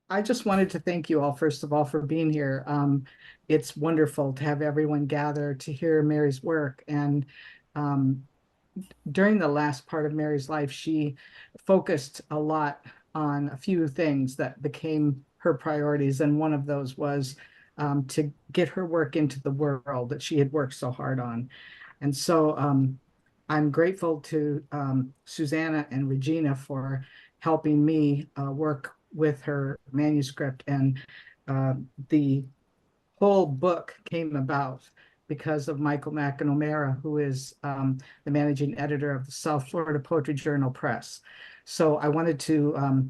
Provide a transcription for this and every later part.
I just wanted to thank you all, first of all, for being here. It's wonderful to have everyone gather to hear Mary's work. And um, during the last part of Mary's life, she focused a lot on a few things that became her priorities. And one of those was to get her work into the world that she had worked so hard on. And so I'm grateful to Susanna and Regina for helping me work with her manuscript. And uh, the whole book came about because of Michael McNamara, who is the managing editor of the South Florida Poetry Journal Press. So I wanted to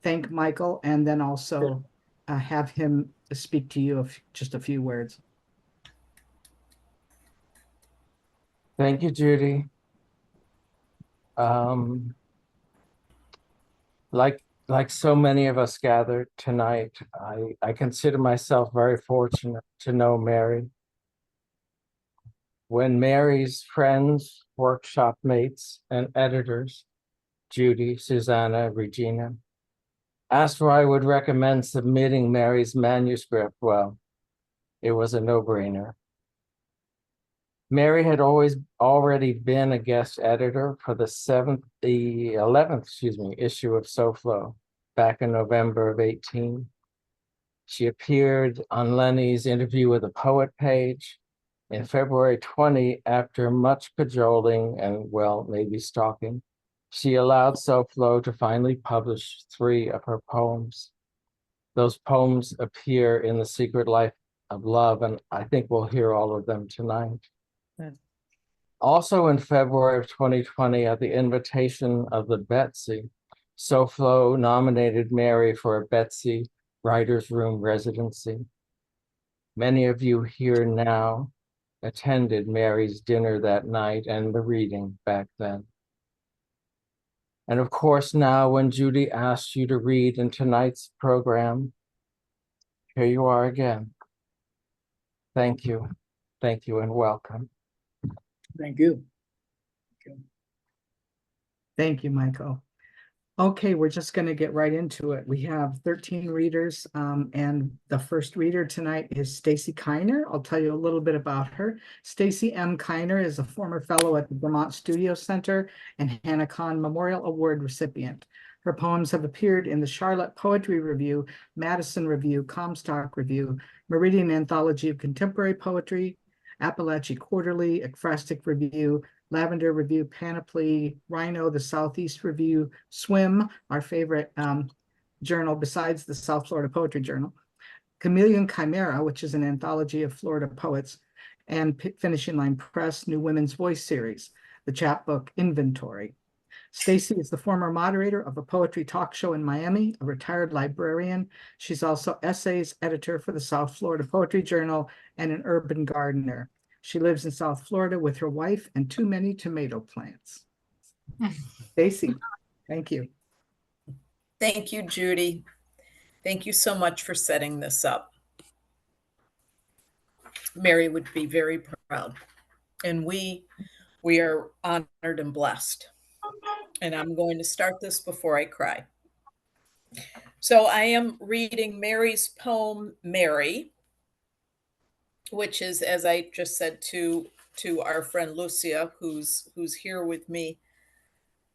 thank Michael and then also have him speak to you just a few words. Thank you, Judy. Like so many of us gathered tonight, I consider myself very fortunate to know Mary. When Mary's friends, workshop mates, and editors, Judy, Susanna, Regina, asked where I would recommend submitting Mary's manuscript, well, it was a no-brainer. Mary had already been a guest editor for the 11th issue of SoFlo back in November of 18. She appeared on Lenny's Interview with a Poet page in February 20 after much cajoling and, well, maybe stalking. She allowed SoFlo to finally publish 3 of her poems. Those poems appear in The Secret Life of Love, and I think we'll hear all of them tonight. Also in February of 2020, at the invitation of the Betsy, SoFlo nominated Mary for a Betsy Writer's Room residency. Many of you here now attended Mary's dinner that night and the reading back then. And of course, now when Judy asked you to read in tonight's program, here you are again. Thank you, and welcome. Thank you. Thank you, Michael. Okay, we're just going to get right into it. We have 13 readers, and the first reader tonight is Stacie Kiner. I'll tell you a little bit about her. Stacie M. Kiner is a former fellow at the Vermont Studio Center and Hanifan Memorial Award recipient. Her poems have appeared in the Charlotte Poetry Review, Madison Review, Comstock Review, Meridian Anthology of Contemporary Poetry, Appalachia Quarterly, Ekphrastic Review, Lavender Review, Panoply, Rhino, the Southeast Review, Swim, our favorite journal besides the South Florida Poetry Journal, Chameleon Chimera, which is an anthology of Florida poets, and Finishing Line Press, New Women's Voice series, the chapbook Inventory. Stacie is the former moderator of a poetry talk show in Miami, a retired librarian. She's also essays editor for the South Florida Poetry Journal and an urban gardener. She lives in South Florida with her wife and too many tomato plants. Stacie, thank you. Thank you, Judy. Thank you so much for setting this up. Mary would be very proud. And we are honored and blessed. And I'm going to start this before I cry. So I am reading Mary's poem, Mary, which is, as I just said to our friend Lucia, who's here with me,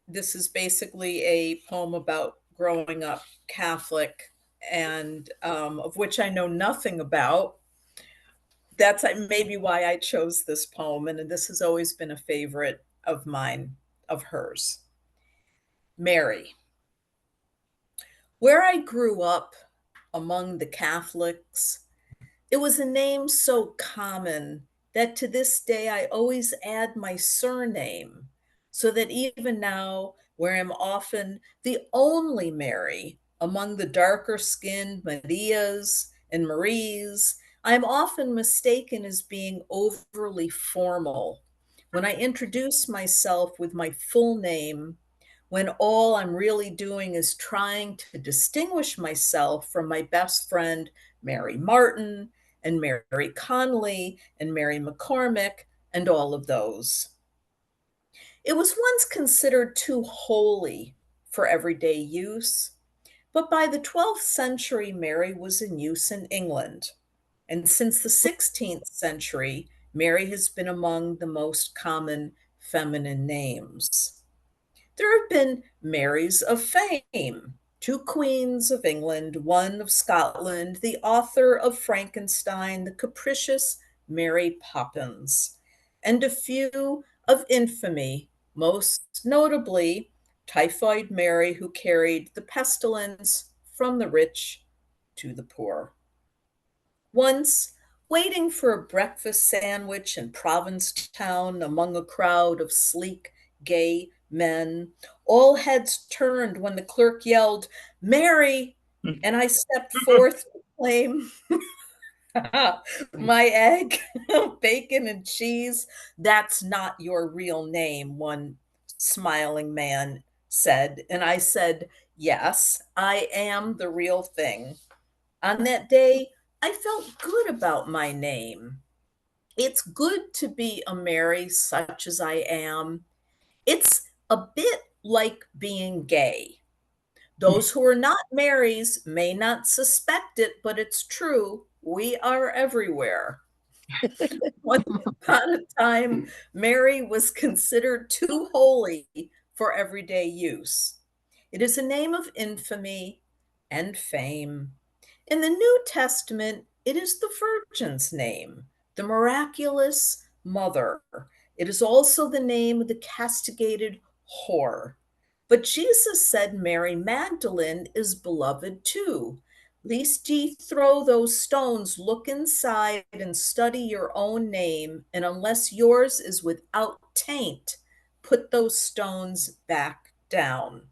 this is basically a poem about growing up Catholic and of which I know nothing about. That's maybe why I chose this poem, and this has always been a favorite of mine, of hers. Mary. Where I grew up among the Catholics, it was a name so common that to this day I always add my surname, so that even now, where I'm often the only Mary among the darker skinned Marias and Maries, I'm often mistaken as being overly formal when I introduce myself with my full name, when all I'm really doing is trying to distinguish myself from my best friend, Mary Martin, and Mary Conley, and Mary McCormick, and all of those. It was once considered too holy for everyday use, But by the 12th century, Mary was in use in England. And since the 16th century, Mary has been among the most common feminine names. There have been Marys of fame, two queens of England, one of Scotland, the author of Frankenstein, the capricious Mary Poppins, and a few of infamy, most notably Typhoid Mary, who carried the pestilence from the rich to the poor. Once, waiting for a breakfast sandwich in Provincetown among a crowd of sleek, gay men, all heads turned when the clerk yelled, "Mary!" And I stepped forth to claim my egg, bacon, and cheese. "That's not your real name," one smiling man said. And I said, "Yes, I am the real thing." On that day, I felt good about my name. It's good to be a Mary such as I am. It's a bit like being gay. Those who are not Marys may not suspect it, but it's true. We are everywhere. Once upon a time, Mary was considered too holy for everyday use. It is a name of infamy and fame. In the New Testament, it is the Virgin's name, the miraculous mother. It is also the name of the castigated whore. But Jesus said Mary Magdalene is beloved too. Lest ye throw those stones, look inside and study your own name, and unless yours is without taint, put those stones back down.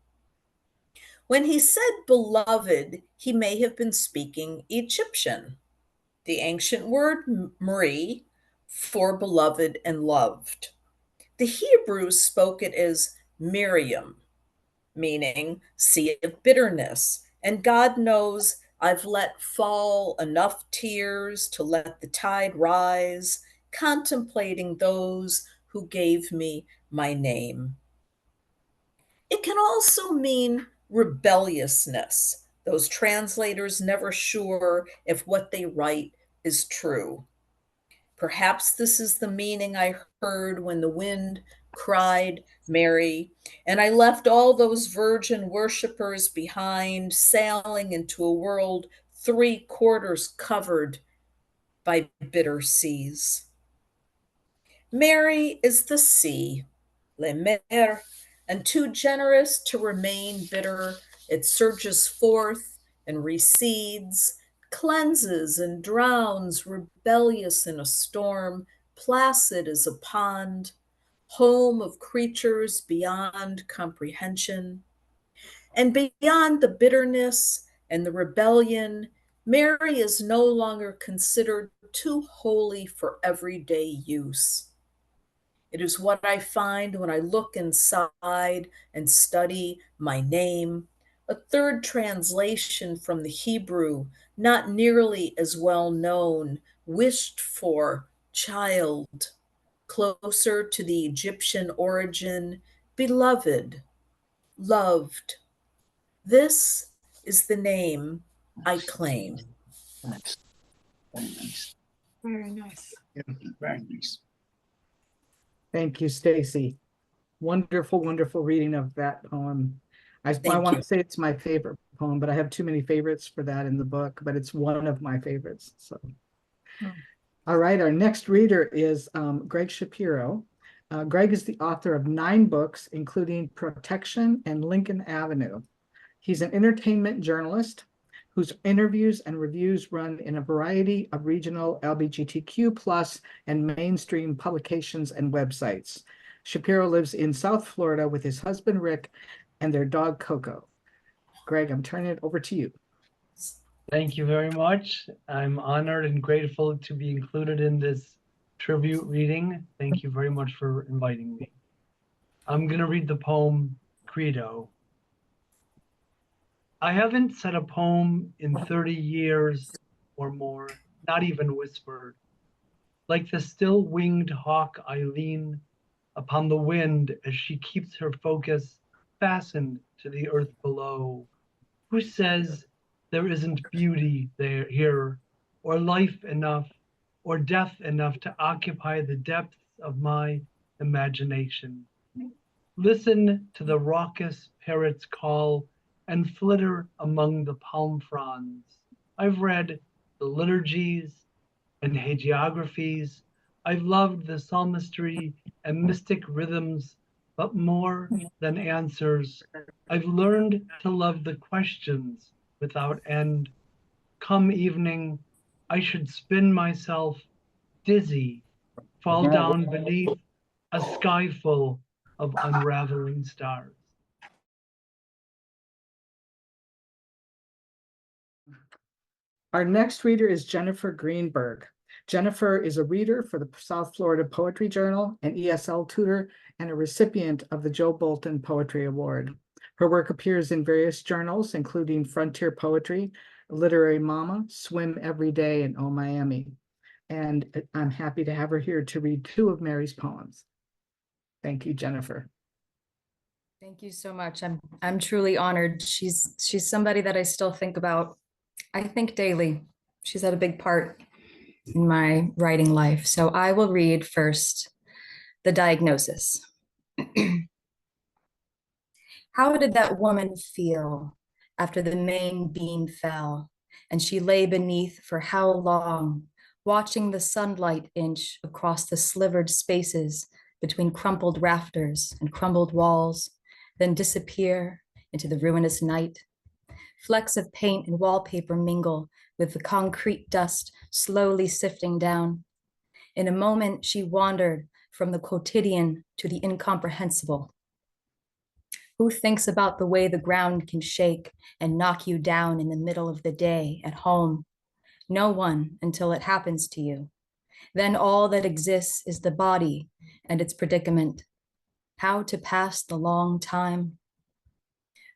When he said beloved, he may have been speaking Egyptian, the ancient word Marie for beloved and loved. The Hebrews spoke it as Miriam, meaning sea of bitterness. And God knows I've let fall enough tears to let the tide rise, contemplating those who gave me my name. It can also mean rebelliousness, those translators never sure if what they write is true. Perhaps this is the meaning I heard when the wind cried, Mary, and I left all those virgin worshippers behind, sailing into a world 3/4 covered by bitter seas. Mary is the sea, le mer, and too generous to remain bitter, it surges forth and recedes, cleanses and drowns, rebellious in a storm, placid as a pond, home of creatures beyond comprehension. And beyond the bitterness and the rebellion, Mary is no longer considered too holy for everyday use. It is what I find when I look inside and study my name, a third translation from the Hebrew, not nearly as well known, wished for child, closer to the Egyptian origin, beloved, loved. This is the name I claim. Nice. Very nice. Very nice. Yeah, very nice. Thank you, Stacie. Wonderful, wonderful reading of that poem. I Thank want you. to say it's my favorite poem, but I have too many favorites for that in the book, but it's one of my favorites. So, all right, our next reader is Gregg Shapiro. Gregg is the author of 9 books, including Protection and Lincoln Avenue. He's an entertainment journalist whose interviews and reviews run in a variety of regional LGBTQ+ and mainstream publications and websites. Shapiro lives in South Florida with his husband, Rick, and their dog, Coco. Gregg, I'm turning it over to you. Thank you very much. I'm honored and grateful to be included in this tribute reading. Thank you very much for inviting me. I'm going to read the poem Credo. I haven't said a poem in 30 years or more, not even whispered. Like the still-winged hawk, I lean upon the wind as she keeps her focus fastened to the earth below. Who says there isn't beauty there here, or life enough, or death enough to occupy the depths of my imagination? Listen to the raucous parrot's call and flitter among the palm fronds. I've read the liturgies and hagiographies. I've loved the psalmistry and mystic rhythms, but more than answers, I've learned to love the questions without end. Come evening, I should spin myself dizzy, fall down beneath a sky full of unraveling stars. Our next reader is Jennifer Greenberg. Jennifer is a reader for the South Florida Poetry Journal, an ESL tutor, and a recipient of the Joe Bolton Poetry Award. Her work appears in various journals, including Frontier Poetry, Literary Mama, Swim Every Day, and Oh Miami. And I'm happy to have her here to read two of Mary's poems. Thank you, Jennifer. Thank you so much. I'm truly honored. She's somebody that I still think about. I think daily. She's had a big part in my writing life. So I will read first the diagnosis. How did that woman feel after the main beam fell and she lay beneath for how long, watching the sunlight inch across the slivered spaces between crumpled rafters and crumbled walls, then disappear into the ruinous night? Flecks of paint and wallpaper mingle with the concrete dust slowly sifting down. In a moment, she wandered from the quotidian to the incomprehensible. Who thinks about the way the ground can shake and knock you down in the middle of the day at home? No one until it happens to you. Then all that exists is the body and its predicament. How to pass the long time?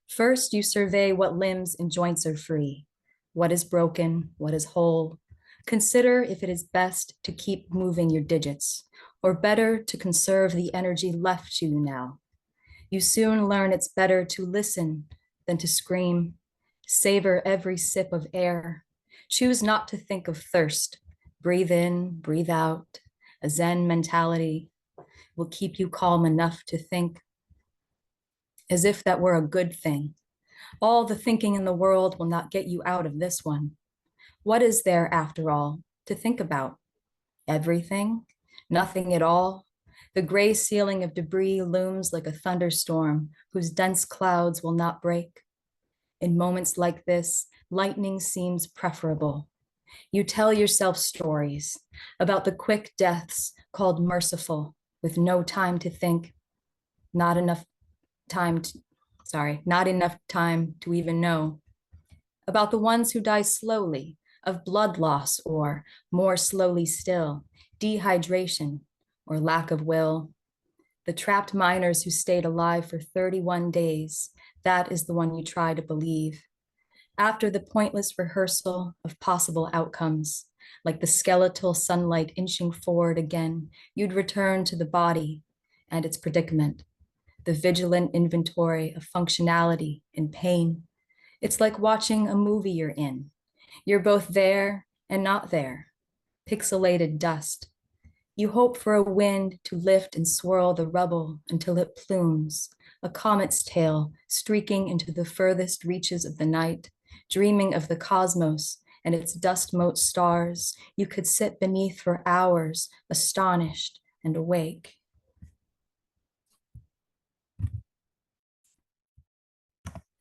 First, you survey what limbs and joints are free, what is broken, what is whole. Consider if it is best to keep moving your digits, or better to conserve the energy left you now. You soon learn it's better to listen than to scream. Savor every sip of air. Choose not to think of thirst. Breathe in, breathe out. A Zen mentality will keep you calm enough to think, as if that were a good thing. All the thinking in the world will not get you out of this one. What is there, after all, to think about? Everything? Nothing at all? The gray ceiling of debris looms like a thunderstorm whose dense clouds will not break. In moments like this, lightning seems preferable. You tell yourself stories about the quick deaths called merciful, with no time to think, not enough time to even know. About the ones who die slowly of blood loss, or more slowly still, dehydration or lack of will. The trapped miners who stayed alive for 31 days, that is the one you try to believe. After the pointless rehearsal of possible outcomes, like the skeletal sunlight inching forward again, you'd return to the body and its predicament, the vigilant inventory of functionality and pain. It's like watching a movie you're in. You're both there and not there, pixelated dust. You hope for a wind to lift and swirl the rubble until it plumes, a comet's tail streaking into the furthest reaches of the night, dreaming of the cosmos and its dust-mote stars. You could sit beneath for hours, astonished and awake.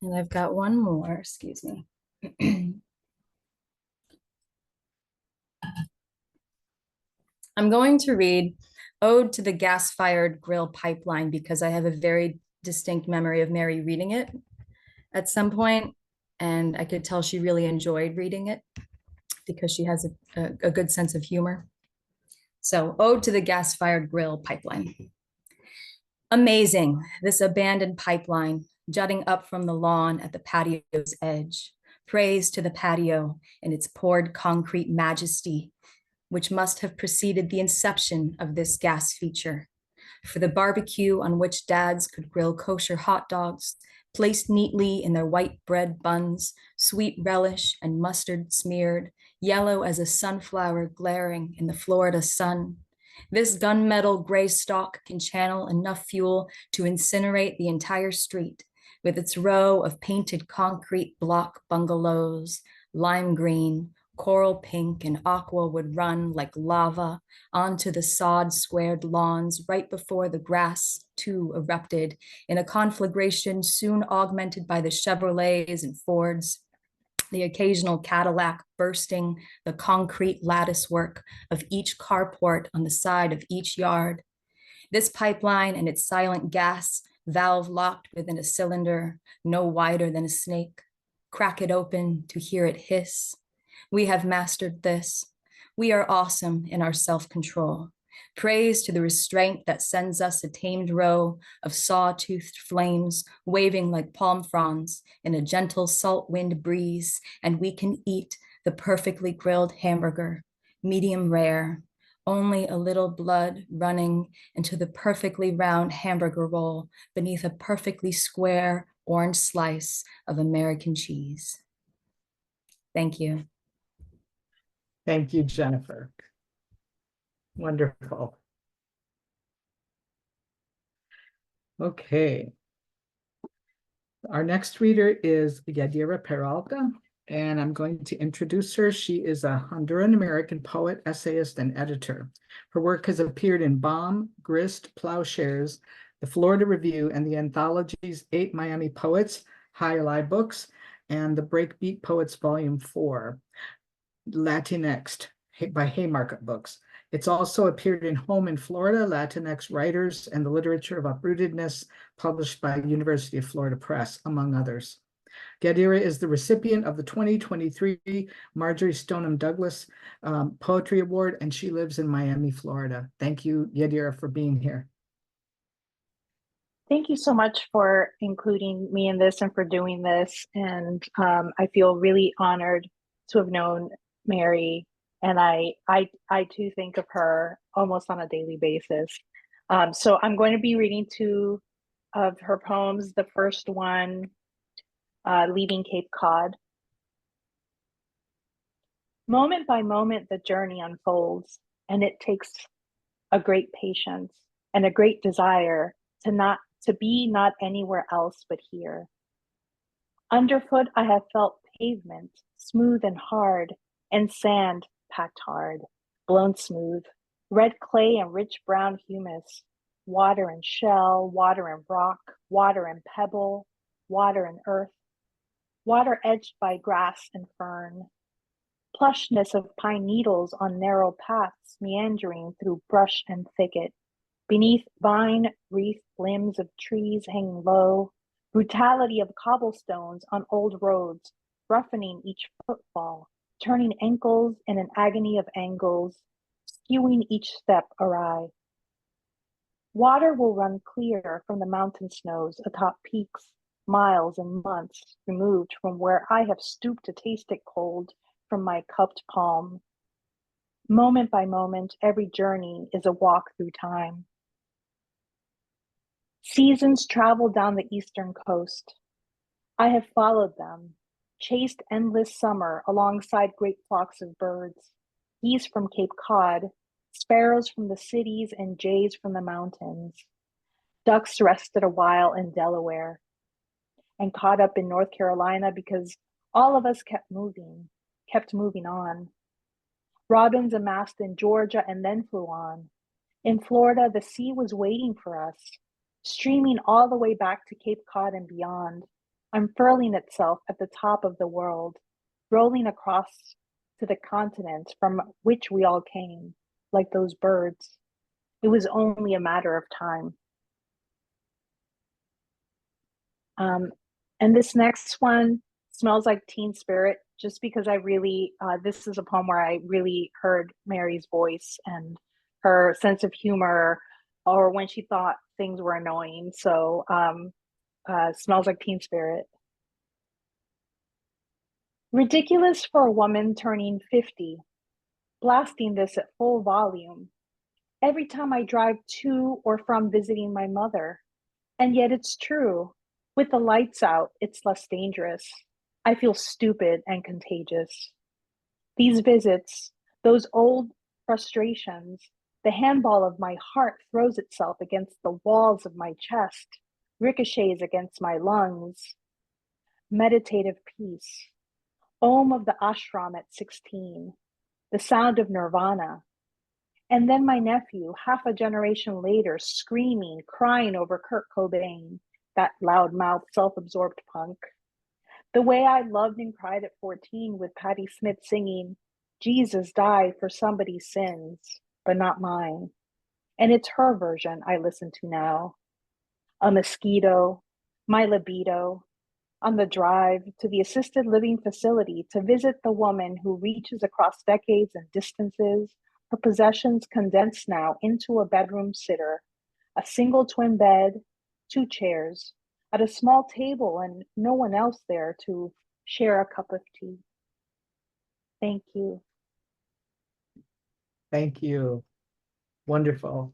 And I've got one more, excuse me. I'm going to read Ode to the Gas-Fired Grill Pipeline because I have a very distinct memory of Mary reading it at some point, and I could tell she really enjoyed reading it because she has a good sense of humor. So, Ode to the Gas-Fired Grill Pipeline. Amazing, this abandoned pipeline jutting up from the lawn at the patio's edge. Praise to the patio and its poured concrete majesty, which must have preceded the inception of this gas feature. For the barbecue on which dads could grill kosher hot dogs, placed neatly in their white bread buns, sweet relish and mustard smeared, yellow as a sunflower glaring in the Florida sun. This gunmetal gray stalk can channel enough fuel to incinerate the entire street with its row of painted concrete block bungalows, lime green, coral pink, and aqua would run like lava onto the sod squared lawns right before the grass too erupted in a conflagration soon augmented by the Chevrolets and Fords, the occasional Cadillac bursting the concrete lattice work of each carport on the side of each yard. This pipeline and its silent gas, valve locked within a cylinder, no wider than a snake. Crack it open to hear it hiss. We have mastered this. We are awesome in our self-control. Praise to the restraint that sends us a tamed row of saw-toothed flames waving like palm fronds in a gentle salt wind breeze, and we can eat the perfectly grilled hamburger, medium rare, only a little blood running into the perfectly round hamburger roll beneath a perfectly square orange slice of American cheese. Thank you. Thank you, Jennifer. Wonderful. Okay. Our next reader is Yaddrya Peralta, and I'm going to introduce her. She is a Honduran-American poet, essayist, and editor. Her work has appeared in Bomb, Grist, Plowshares, the Florida Review, and the anthologies 8 Miami Poets, High Lie Books, and the Breakbeat Poets Volume 4, Latinx by Haymarket Books. It's also appeared in Home in Florida, Latinx Writers, and the Literature of Uprootedness, published by University of Florida Press, among others. Yaddrya is the recipient of the 2023 Marjorie Stoneham Douglas Poetry Award, and she lives in Miami, Florida. Thank you, Yaddrya, for being here. Thank you so much for including me in this and for doing this. And I feel really honored to have known Mary. And I too think of her almost on a daily basis. So I'm going to be reading 2 of her poems. The first one, Leaving Cape Cod. Moment by moment, the journey unfolds, and it takes a great patience and a great desire to be not anywhere else but here. Underfoot, I have felt pavement, smooth and hard, and sand packed hard, blown smooth, red clay and rich brown humus, water and shell, water and rock, water and pebble, water and earth, water edged by grass and fern, plushness of pine needles on narrow paths meandering through brush and thicket, beneath vine-wreathed limbs of trees hanging low, brutality of cobblestones on old roads, roughening each footfall, turning ankles in an agony of angles, skewing each step awry. Water will run clear from the mountain snows atop peaks, miles and months removed from where I have stooped to taste it cold from my cupped palm. Moment by moment, every journey is a walk through time. Seasons travel down the eastern coast. I have followed them, chased endless summer alongside great flocks of birds, geese from Cape Cod, sparrows from the cities, and jays from the mountains. Ducks rested a while in Delaware and caught up in North Carolina because all of us kept moving on. Robins amassed in Georgia and then flew on. In Florida, the sea was waiting for us, streaming all the way back to Cape Cod and beyond, unfurling itself at the top of the world, rolling across to the continents from which we all came, like those birds. It was only a matter of time. And this next one smells like Teen Spirit, just because I really, this is a poem where I really heard Mary's voice and her sense of humor, or when she thought things were annoying. So smells like Teen Spirit. Ridiculous for a woman turning 50, blasting this at full volume every time I drive to or from visiting my mother. And yet it's true. With the lights out, it's less dangerous. I feel stupid and contagious. These visits, those old frustrations, the handball of my heart throws itself against the walls of my chest, ricochets against my lungs. Meditative peace. Om of the ashram at 16. The sound of nirvana. And then my nephew, half a generation later, screaming, crying over Kurt Cobain, that loudmouth, self-absorbed punk. The way I loved and cried at 14 with Patti Smith singing, Jesus died for somebody's sins, but not mine. And it's her version I listen to now. A mosquito, my libido, on the drive to the assisted living facility to visit the woman who reaches across decades and distances, her possessions condensed now into a bedroom sitter, a single twin bed, 2 chairs, at a small table and no one else there to share a cup of tea. Thank you. Thank you. Wonderful.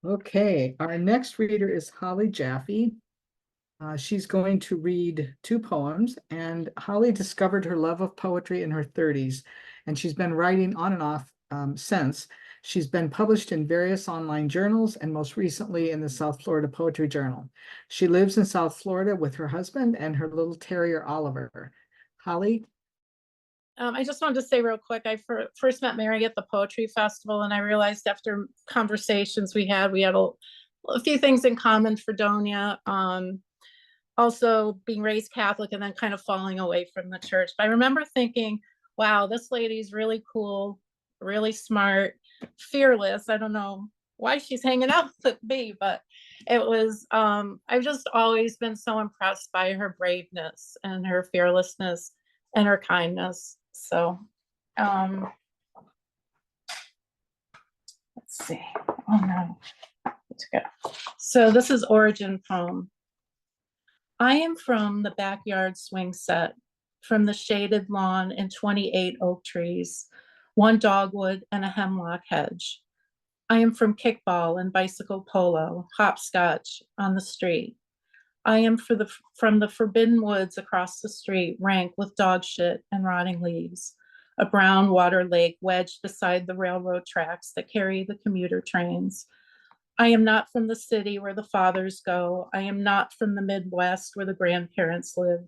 Okay, our next reader is Holly Jaffe. She's going to read 2 poems, and Holly discovered her love of poetry in her 30s, and she's been writing on and off since. She's been published in various online journals and most recently in the South Florida Poetry Journal. She lives in South Florida with her husband and her little terrier, Oliver. Holly? I just wanted to say real quick, I first met Mary at the Poetry Festival, and I realized after conversations we had a few things in common for Donia. Also being raised Catholic and then kind of falling away from the church. But I remember thinking, wow, this lady's really cool, really smart, fearless. I don't know why she's hanging out with me, but it was, I've just always been so impressed by her braveness and her fearlessness and her kindness. So, let's see. Oh no, let's go. So this is origin poem. I am from the backyard swing set, from the shaded lawn and 28 oak trees, 1 dogwood and a hemlock hedge. I am from kickball and bicycle polo, hopscotch on the street. I am from the forbidden woods across the street, rank with dog shit and rotting leaves, a brown water lake wedged beside the railroad tracks that carry the commuter trains. I am not from the city where the fathers go. I am not from the Midwest where the grandparents live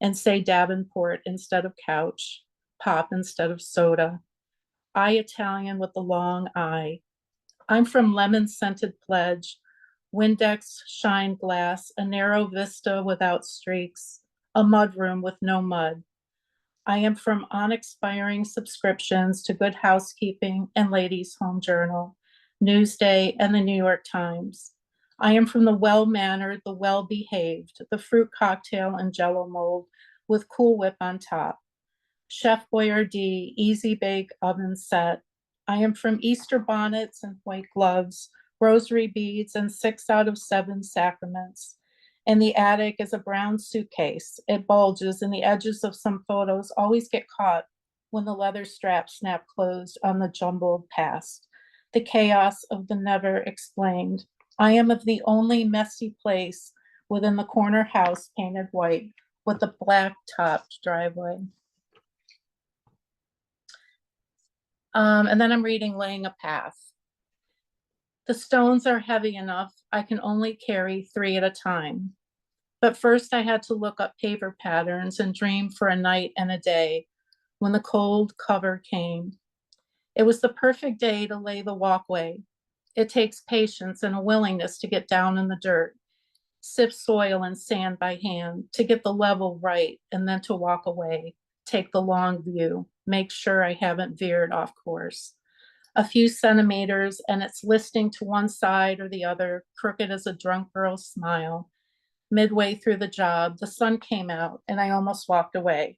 and say Davenport instead of couch, pop instead of soda. I Italian with the long I. I'm from lemon-scented Pledge, Windex shine glass, a narrow vista without streaks, a mudroom with no mud. I am from unexpiring subscriptions to Good Housekeeping and Ladies' Home Journal, Newsday, and the New York Times. I am from the well-mannered, the well-behaved, the fruit cocktail and Jell-O mold with Cool Whip on top. Chef Boyardee, easy bake oven set. I am from Easter bonnets and white gloves, rosary beads, and 6 out of 7 sacraments. And the attic is a brown suitcase. It bulges, and the edges of some photos always get caught when the leather straps snap closed on the jumbled past. The chaos of the never explained. I am of the only messy place within the corner house painted white with a black topped driveway. And then I'm reading Laying a Path. The stones are heavy enough, I can only carry 3 at a time. But first I had to look up paver patterns and dream for a night and a day when the cold cover came. It was the perfect day to lay the walkway. It takes patience and a willingness to get down in the dirt, sift soil and sand by hand, to get the level right, and then to walk away, take the long view, make sure I haven't veered off course. A few centimeters and it's listing to one side or the other, crooked as a drunk girl's smile. Midway through the job, the sun came out and I almost walked away.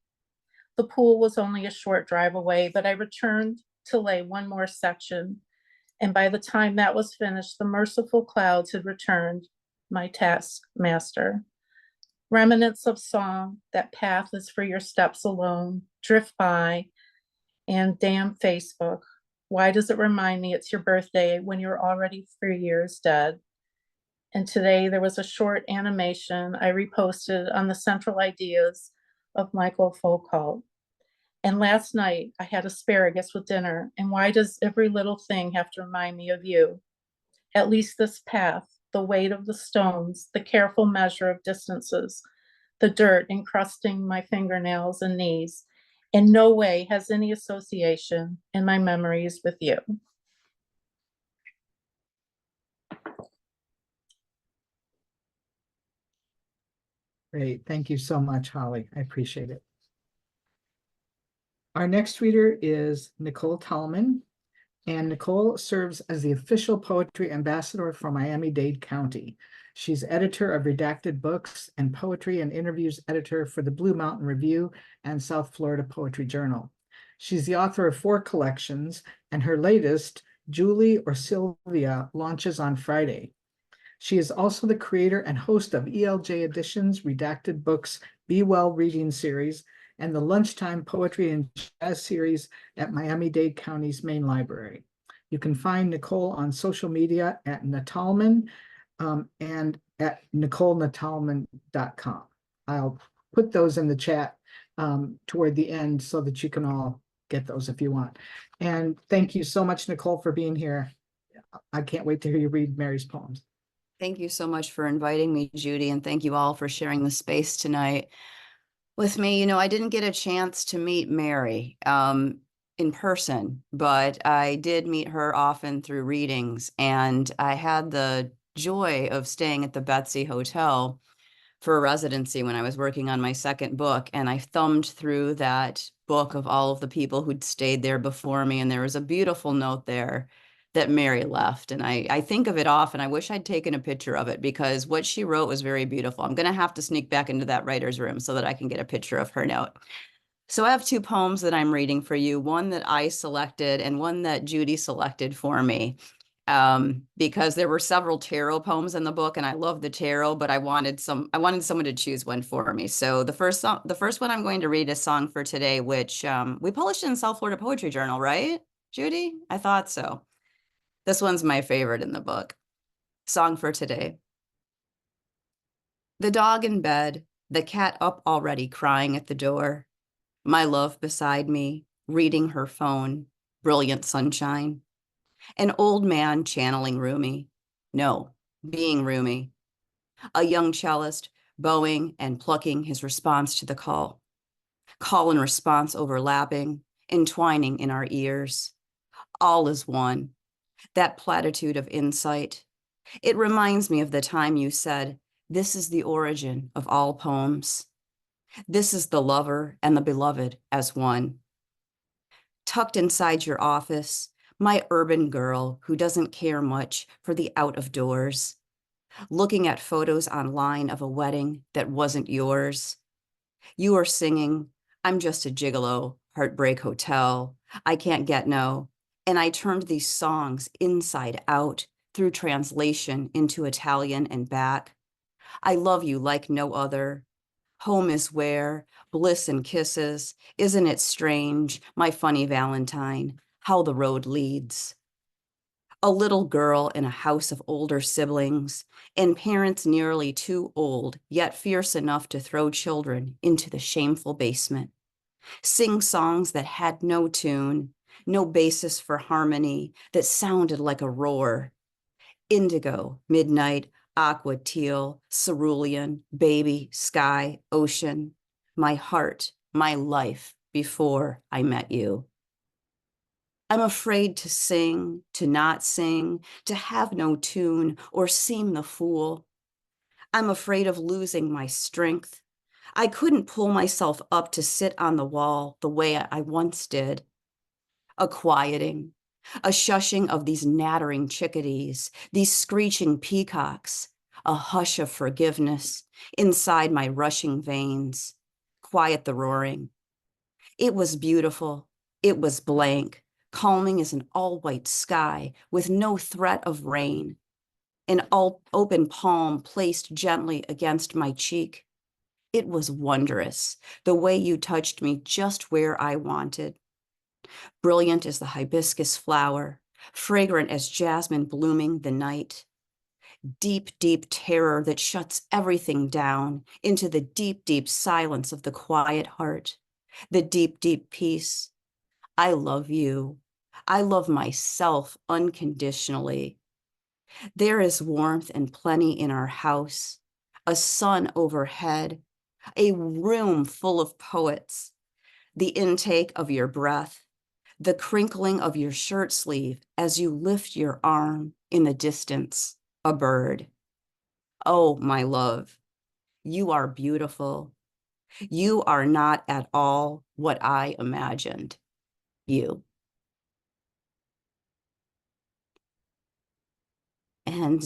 The pool was only a short drive away, but I returned to lay one more section. And by the time that was finished, the merciful clouds had returned, my taskmaster. Remnants of song, that path is for your steps alone, drift by, and damn Facebook. Why does it remind me it's your birthday when you're already 3 years dead? And today there was a short animation I reposted on the central ideas of Michael Foucault. And last night I had asparagus with dinner. And why does every little thing have to remind me of you? At least this path, the weight of the stones, the careful measure of distances, the dirt encrusting my fingernails and knees, in no way has any association in my memories with you. Great. Thank you so much, Holly. I appreciate it. Our next reader is Nicole Tallman, and Nicole serves as the official poetry ambassador for Miami-Dade County. She's editor of Redacted Books and poetry and interviews editor for the Blue Mountain Review and South Florida Poetry Journal. She's the author of 4 collections, and her latest, Julie or Sylvia, launches on Friday. She is also the creator and host of ELJ Editions, Redacted Books, Be Well Reading Series, and the Lunchtime Poetry and Jazz Series at Miami-Dade County's main library. You can find Nicole on social media at Natalman and at NicoleNatalman.com. I'll put those in the chat toward the end so that you can all get those if you want. And thank you so much, Nicole, for being here. I can't wait to hear you read Mary's poems. Thank you so much for inviting me, Judy, and thank you all for sharing the space tonight with me. You know, I didn't get a chance to meet Mary in person, but I did meet her often through readings, and I had the joy of staying at the Betsy Hotel for a residency when I was working on my second book, and I thumbed through that book of all of the people who'd stayed there before me, and there was a beautiful note there that Mary left. And I think of it often. I wish I'd taken a picture of it because what she wrote was very beautiful. I'm going to have to sneak back into that writer's room so that I can get a picture of her note. So I have 2 poems that I'm reading for you, one that I selected and one that Judy selected for me, because there were several tarot poems in the book, and I love the tarot, but I wanted someone to choose one for me. So the first one I'm going to read is Song for Today, which we published in South Florida Poetry Journal, right, Judy? I thought so. This one's my favorite in the book. Song for Today. The dog in bed, the cat up already crying at the door. My love beside me, reading her phone, brilliant sunshine. An old man channeling Rumi. No, being Rumi. A young cellist bowing and plucking his response to the call. Call and response overlapping, entwining in our ears. All is one. That platitude of insight. It reminds me of the time you said, this is the origin of all poems. This is the lover and the beloved as one. Tucked inside your office, my urban girl who doesn't care much for the out of doors, looking at photos online of a wedding that wasn't yours. You are singing, I'm just a gigolo, Heartbreak Hotel, I can't get no. And I turned these songs inside out through translation into Italian and back. I love you like no other. Home is where, bliss and kisses. Isn't it strange, my funny Valentine, how the road leads? A little girl in a house of older siblings and parents nearly too old, yet fierce enough to throw children into the shameful basement. Sing songs that had no tune, no basis for harmony, that sounded like a roar. Indigo, midnight, aqua, teal, cerulean, baby, sky, ocean, my heart, my life before I met you. I'm afraid to sing, to not sing, to have no tune or seem the fool. I'm afraid of losing my strength. I couldn't pull myself up to sit on the wall the way I once did. A quieting, a shushing of these nattering chickadees, these screeching peacocks, a hush of forgiveness inside my rushing veins. Quiet the roaring. It was beautiful. It was blank, calming as an all-white sky with no threat of rain. An open palm placed gently against my cheek. It was wondrous, the way you touched me just where I wanted. Brilliant as the hibiscus flower, fragrant as jasmine blooming the night. deep, deep terror that shuts everything down into the deep, deep silence of the quiet heart, the deep, deep peace. I love you. I love myself unconditionally. There is warmth and plenty in our house, a sun overhead, a room full of poets, the intake of your breath, the crinkling of your shirt sleeve as you lift your arm in the distance, a bird. Oh, my love, you are beautiful. You are not at all what I imagined you. And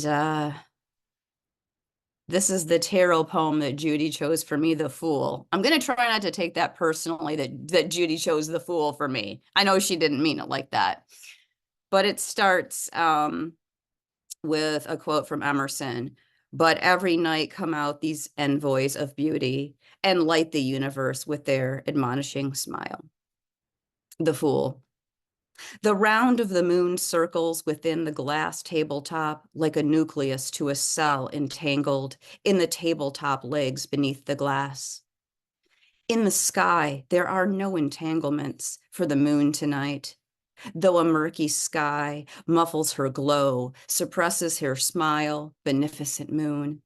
this is the tarot poem that Judy chose for me, The Fool. I'm going to try not to take that personally, that Judy chose The Fool for me. I know she didn't mean it like that. But it starts with a quote from Emerson. But every night come out these envoys of beauty and light the universe with their admonishing smile. The Fool. The round of the moon circles within the glass tabletop like a nucleus to a cell entangled in the tabletop legs beneath the glass. In the sky, there are no entanglements for the moon tonight. Though a murky sky muffles her glow, suppresses her smile, beneficent moon.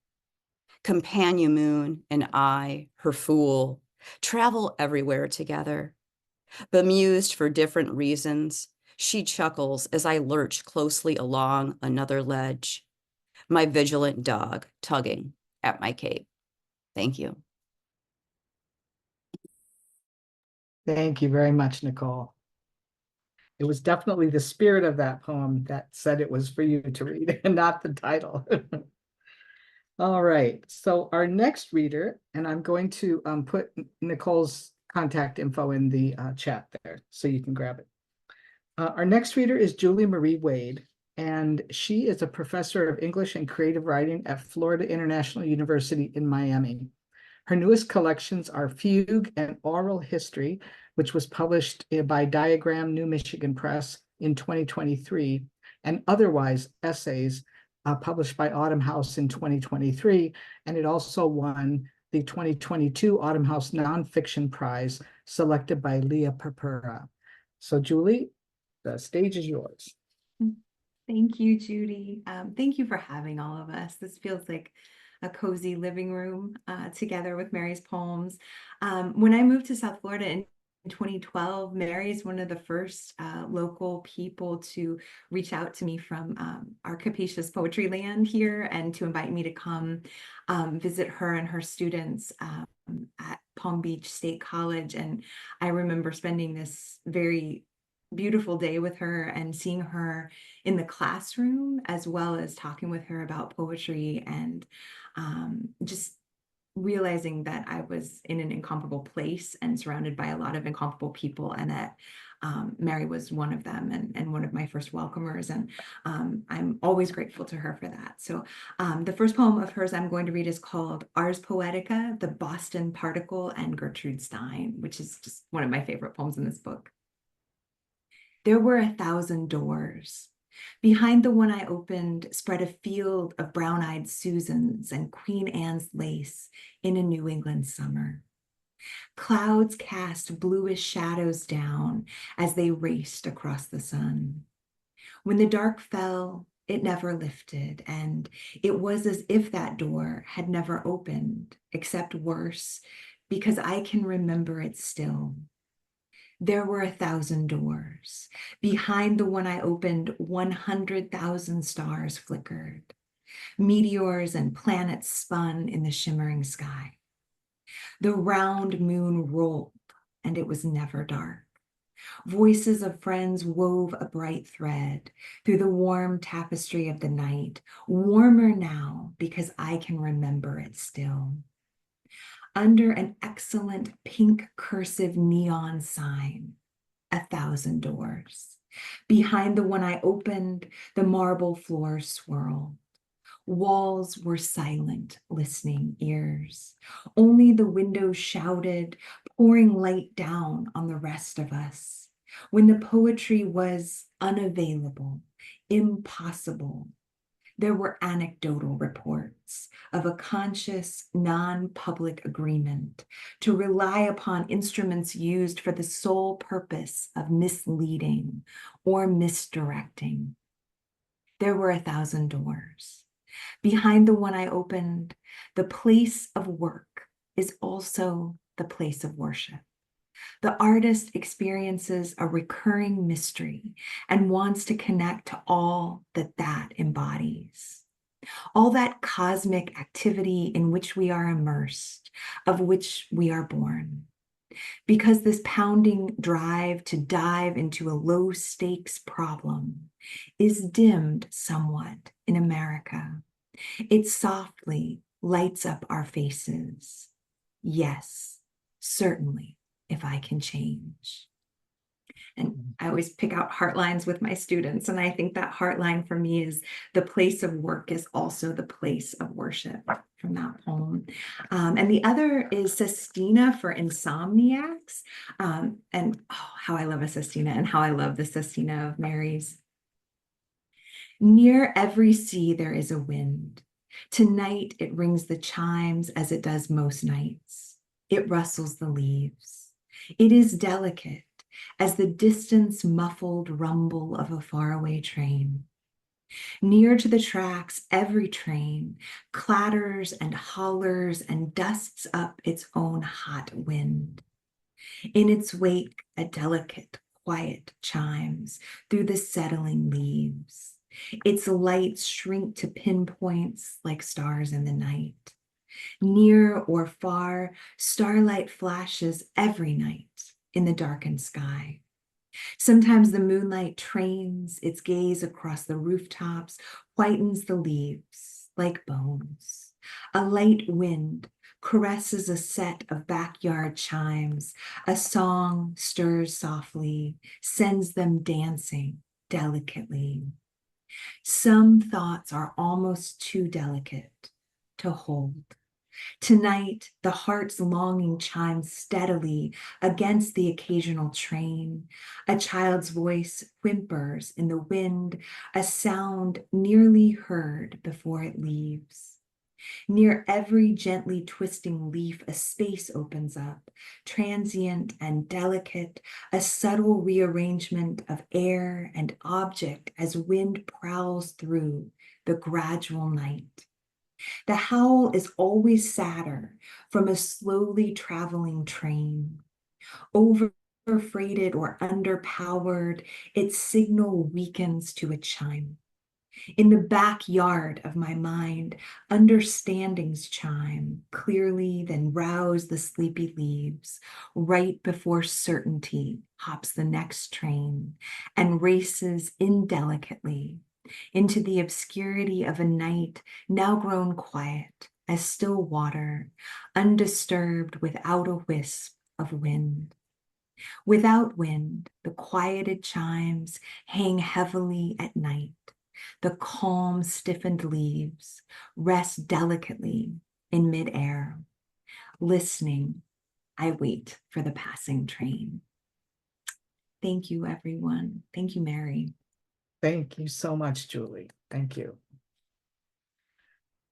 Companion moon and I, her fool, travel everywhere together. Bemused for different reasons, she chuckles as I lurch closely along another ledge, my vigilant dog tugging at my cape. Thank you. Thank you very much, Nicole. It was definitely the spirit of that poem that said it was for you to read and not the title. All right, so our next reader, and I'm going to put Nicole's contact info in the chat there so you can grab it. Our next reader is Julie Marie Wade, and she is a professor of English and creative writing at Florida International University in Miami. Her newest collections are Fugue and Oral History, which was published by Diagram New Michigan Press in 2023, and Otherwise Essays, published by Autumn House in 2023, and it also won the 2022 Autumn House Nonfiction Prize, selected by Leah Purpura. So Julie, the stage is yours. Thank you, Judy. Thank you for having all of us. This feels like a cozy living room together with Mary's poems. When I moved to South Florida in 2012, Mary is one of the first local people to reach out to me from our capacious poetry land here and to invite me to come visit her and her students at Palm Beach State College. And I remember spending this very beautiful day with her and seeing her in the classroom, as well as talking with her about poetry and just realizing that I was in an incomparable place and surrounded by a lot of incomparable people, and that Mary was one of them and one of my first welcomers. And I'm always grateful to her for that. So the first poem of hers I'm going to read is called Ars Poetica, The Boston Particle and Gertrude Stein, which is just one of my favorite poems in this book. There were 1,000 doors. Behind the one I opened spread a field of brown-eyed Susans and Queen Anne's lace in a New England summer. Clouds cast bluish shadows down as they raced across the sun. When the dark fell, it never lifted, and it was as if that door had never opened, except worse, because I can remember it still. There were 1,000 doors. Behind the one I opened, 100,000 stars flickered. Meteors and planets spun in the shimmering sky. The round moon rolled, and it was never dark. Voices of friends wove a bright thread through the warm tapestry of the night, warmer now because I can remember it still. Under an excellent pink cursive neon sign, 1,000 doors. Behind the one I opened, the marble floor swirled. Walls were silent, listening ears. Only the windows shouted, pouring light down on the rest of us. When the poetry was unavailable, impossible, There were anecdotal reports of a conscious, non-public agreement to rely upon instruments used for the sole purpose of misleading or misdirecting. There were 1,000 doors. Behind the one I opened, the place of work is also the place of worship. The artist experiences a recurring mystery and wants to connect to all that embodies. All that cosmic activity in which we are immersed, of which we are born. Because this pounding drive to dive into a low stakes problem is dimmed somewhat in America. It softly lights up our faces. Yes, certainly, if I can change. And I always pick out heart lines with my students. And I think that heart line for me is the place of work is also the place of worship from that poem. And the other is Sestina for Insomniacs. And oh, how I love a Sestina and how I love the Sestina of Mary's. Near every sea there is a wind. Tonight it rings the chimes as it does most nights. It rustles the leaves. It is delicate as the distance muffled rumble of a faraway train. Near to the tracks, every train clatters and hollers and dusts up its own hot wind. In its wake, a delicate, quiet chimes through the settling leaves. Its lights shrink to pinpoints like stars in the night. Near or far, starlight flashes every night in the darkened sky. Sometimes the moonlight trains its gaze across the rooftops, whitens the leaves like bones. A light wind caresses a set of backyard chimes. A song stirs softly, sends them dancing delicately. Some thoughts are almost too delicate to hold. Tonight, the heart's longing chimes steadily against the occasional train. A child's voice whimpers in the wind, a sound nearly heard before it leaves. Near every gently twisting leaf, a space opens up, transient and delicate, a subtle rearrangement of air and object as wind prowls through the gradual night. The howl is always sadder from a slowly traveling train. Overfreighted or underpowered, its signal weakens to a chime. In the backyard of my mind, understandings chime clearly, then rouse the sleepy leaves. Right before certainty hops the next train and races indelicately into the obscurity of a night now grown quiet as still water, undisturbed without a wisp of wind. Without wind, the quieted chimes hang heavily at night. The calm, stiffened leaves rest delicately in midair. Listening, I wait for the passing train. Thank you, everyone. Thank you, Mary. Thank you so much, Julie. Thank you.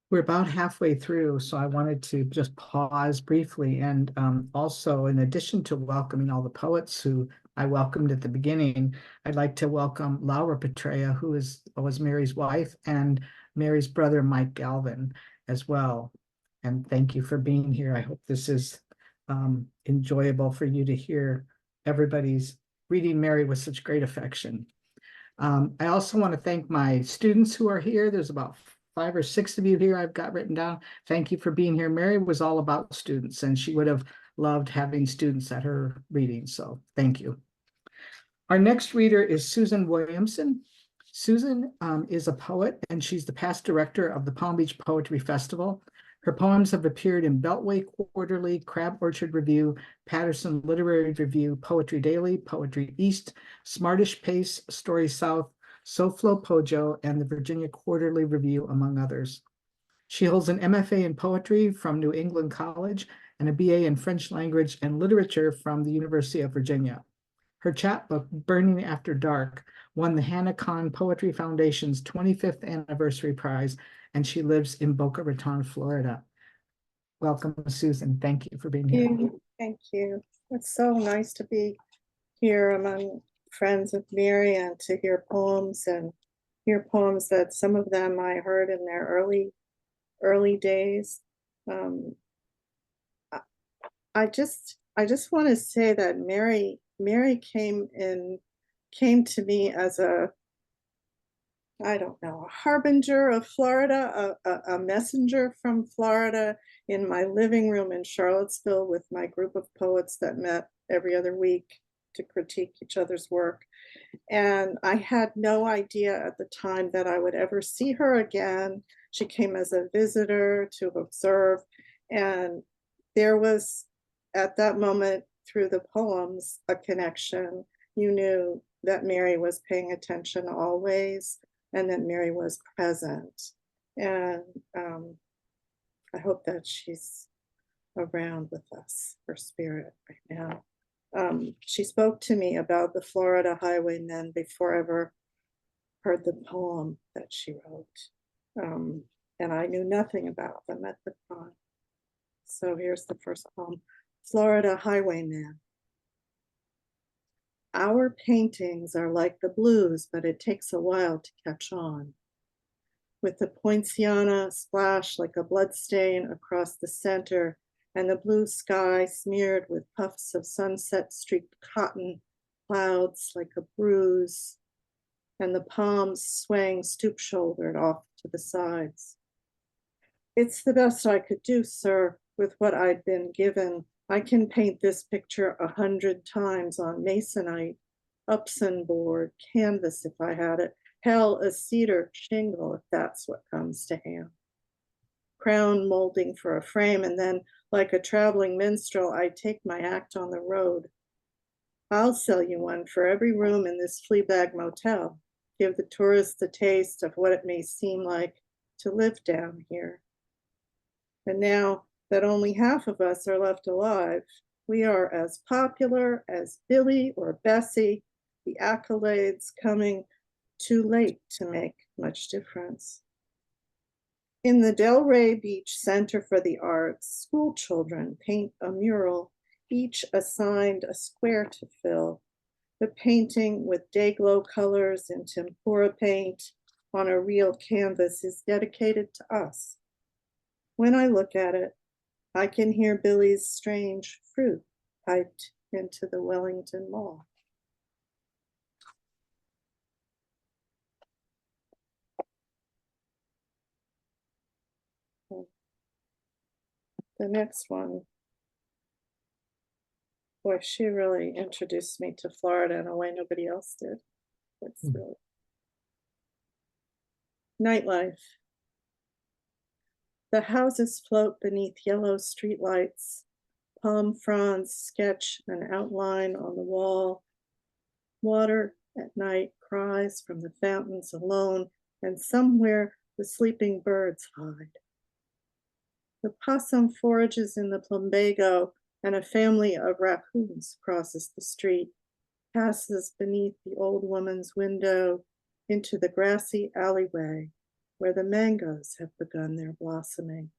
We're about halfway through, so I wanted to just pause briefly. And also, in addition to welcoming all the poets who I welcomed at the beginning, I'd like to welcome Laura Petrea, who was Mary's wife, and Mary's brother, Mike Galvin, as well. And thank you for being here. I hope this is enjoyable for you to hear everybody's reading Mary with such great affection. I also want to thank my students who are here. There's about 5 or 6 of you here I've got written down. Thank you for being here. Mary was all about students, and she would have loved having students at her reading, so thank you. Our next reader is Susan Williamson. Susan is a poet, and she's the past director of the Palm Beach Poetry Festival. Her poems have appeared in Beltway Quarterly, Crab Orchard Review, Patterson Literary Review, Poetry Daily, Poetry East, Smartish Pace, Story South, SoFloPoJo, and the Virginia Quarterly Review, among others. She holds an MFA in poetry from New England College and a BA in French language and literature from the University of Virginia. Her chapbook, Burning After Dark, won the Hanifan Poetry Foundation's 25th anniversary prize, and she lives in Boca Raton, Florida. Welcome, Susan. Thank you for being here. Thank you. It's so nice to be here among friends of Mary and to hear poems that some of them I heard in their early days. I just want to say that Mary came to me as a harbinger of Florida, a messenger from Florida in my living room in Charlottesville with my group of poets that met every other week to critique each other's work. And I had no idea at the time that I would ever see her again. She came as a visitor to observe. And there was, at that moment, through the poems, a connection. You knew that Mary was paying attention always, and that Mary was present. And I hope that she's around with us, her spirit right now. She spoke to me about the Florida highwaymen before I ever heard the poem that she wrote. And I knew nothing about them at the time. So here's the first poem, Florida Highwayman. Our paintings are like the blues, but it takes a while to catch on. With the poinciana splash like a bloodstain across the center, and the blue sky smeared with puffs of sunset-streaked cotton clouds like a bruise, and the palms swaying stoop-shouldered off to the sides. It's the best I could do, sir, with what I'd been given. I can paint this picture 100 times on masonite, Upson board, canvas if I had it, hell, a cedar shingle if that's what comes to hand. Crown molding for a frame, and then, like a traveling minstrel, I take my act on the road. I'll sell you one for every room in this Fleabag motel. Give the tourists a taste of what it may seem like to live down here. And now that only half of us are left alive, we are as popular as Billy or Bessie, the accolades coming too late to make much difference. In the Delray Beach Center for the Arts, school children paint a mural, each assigned a square to fill. The painting with day-glow colors in tempera paint on a real canvas is dedicated to us. When I look at it, I can hear Billy's strange fruit piped into the Wellington Mall. The next one, boy, she really introduced me to Florida in a way nobody else did. It's really nightlife. The houses float beneath yellow streetlights. Palm fronds sketch an outline on the wall. Water at night cries from the fountains alone, and somewhere the sleeping birds hide. The possum forages in the plumbago, and a family of raccoons crosses the street, passes beneath the old woman's window into the grassy alleyway where the mangoes have begun their blossoming,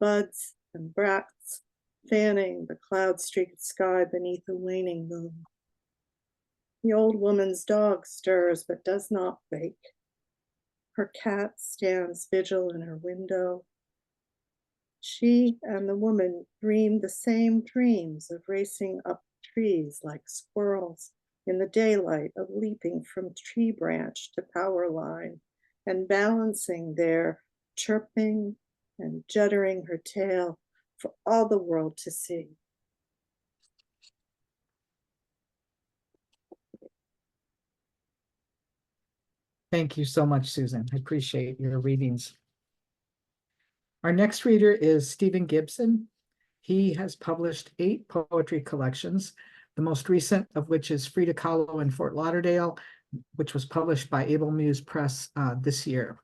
buds and bracts fanning the cloud-streaked sky beneath a waning moon. The old woman's dog stirs but does not wake. Her cat stands vigil in her window. She and the woman dream the same dreams of racing up trees like squirrels in the daylight, of leaping from tree branch to power line and balancing there, chirping and juddering her tail for all the world to see. Thank you so much, Susan. I appreciate your readings. Our next reader is Stephen Gibson. He has published 8 poetry collections, the most recent of which is Frida Kahlo in Fort Lauderdale, which was published by Able Muse Press this year.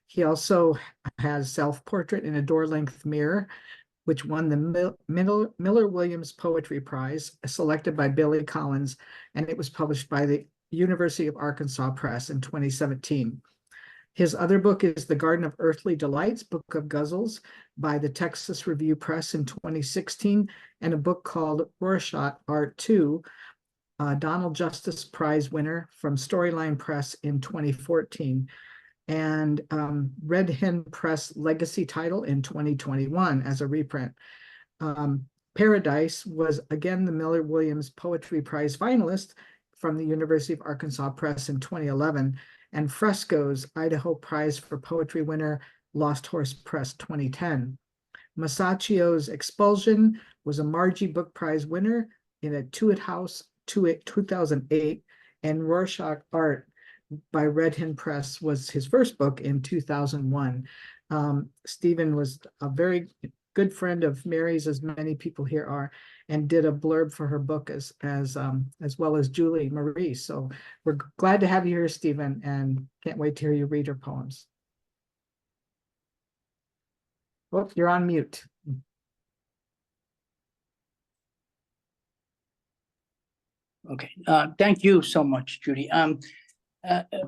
He also has Self-Portrait in a Door-Length Mirror, which won the Miller-Williams Poetry Prize, selected by Billy Collins, and it was published by the University of Arkansas Press in 2017. His other book is The Garden of Earthly Delights, Book of Guzzles, by the Texas Review Press in 2016, and a book called Rorschach Art 2, Donald Justice Prize winner from Storyline Press in 2014, and Red Hen Press Legacy title in 2021 as a reprint. Paradise was again the Miller-Williams Poetry Prize finalist from the University of Arkansas Press in 2011, and Frescoes, Idaho Prize for Poetry winner, Lost Horse Press 2010. Masaccio's Expulsion was a Margie Book Prize winner in a Tuitt House 2008, and Rorschach Art by Red Hen Press was his first book in 2001. Stephen was a very good friend of Mary's, as many people here are, and did a blurb for her book as well as Julie Marie. So we're glad to have you here, Stephen, and can't wait to hear you read her poems. Oh, you're on mute. Okay, thank you so much, Judy.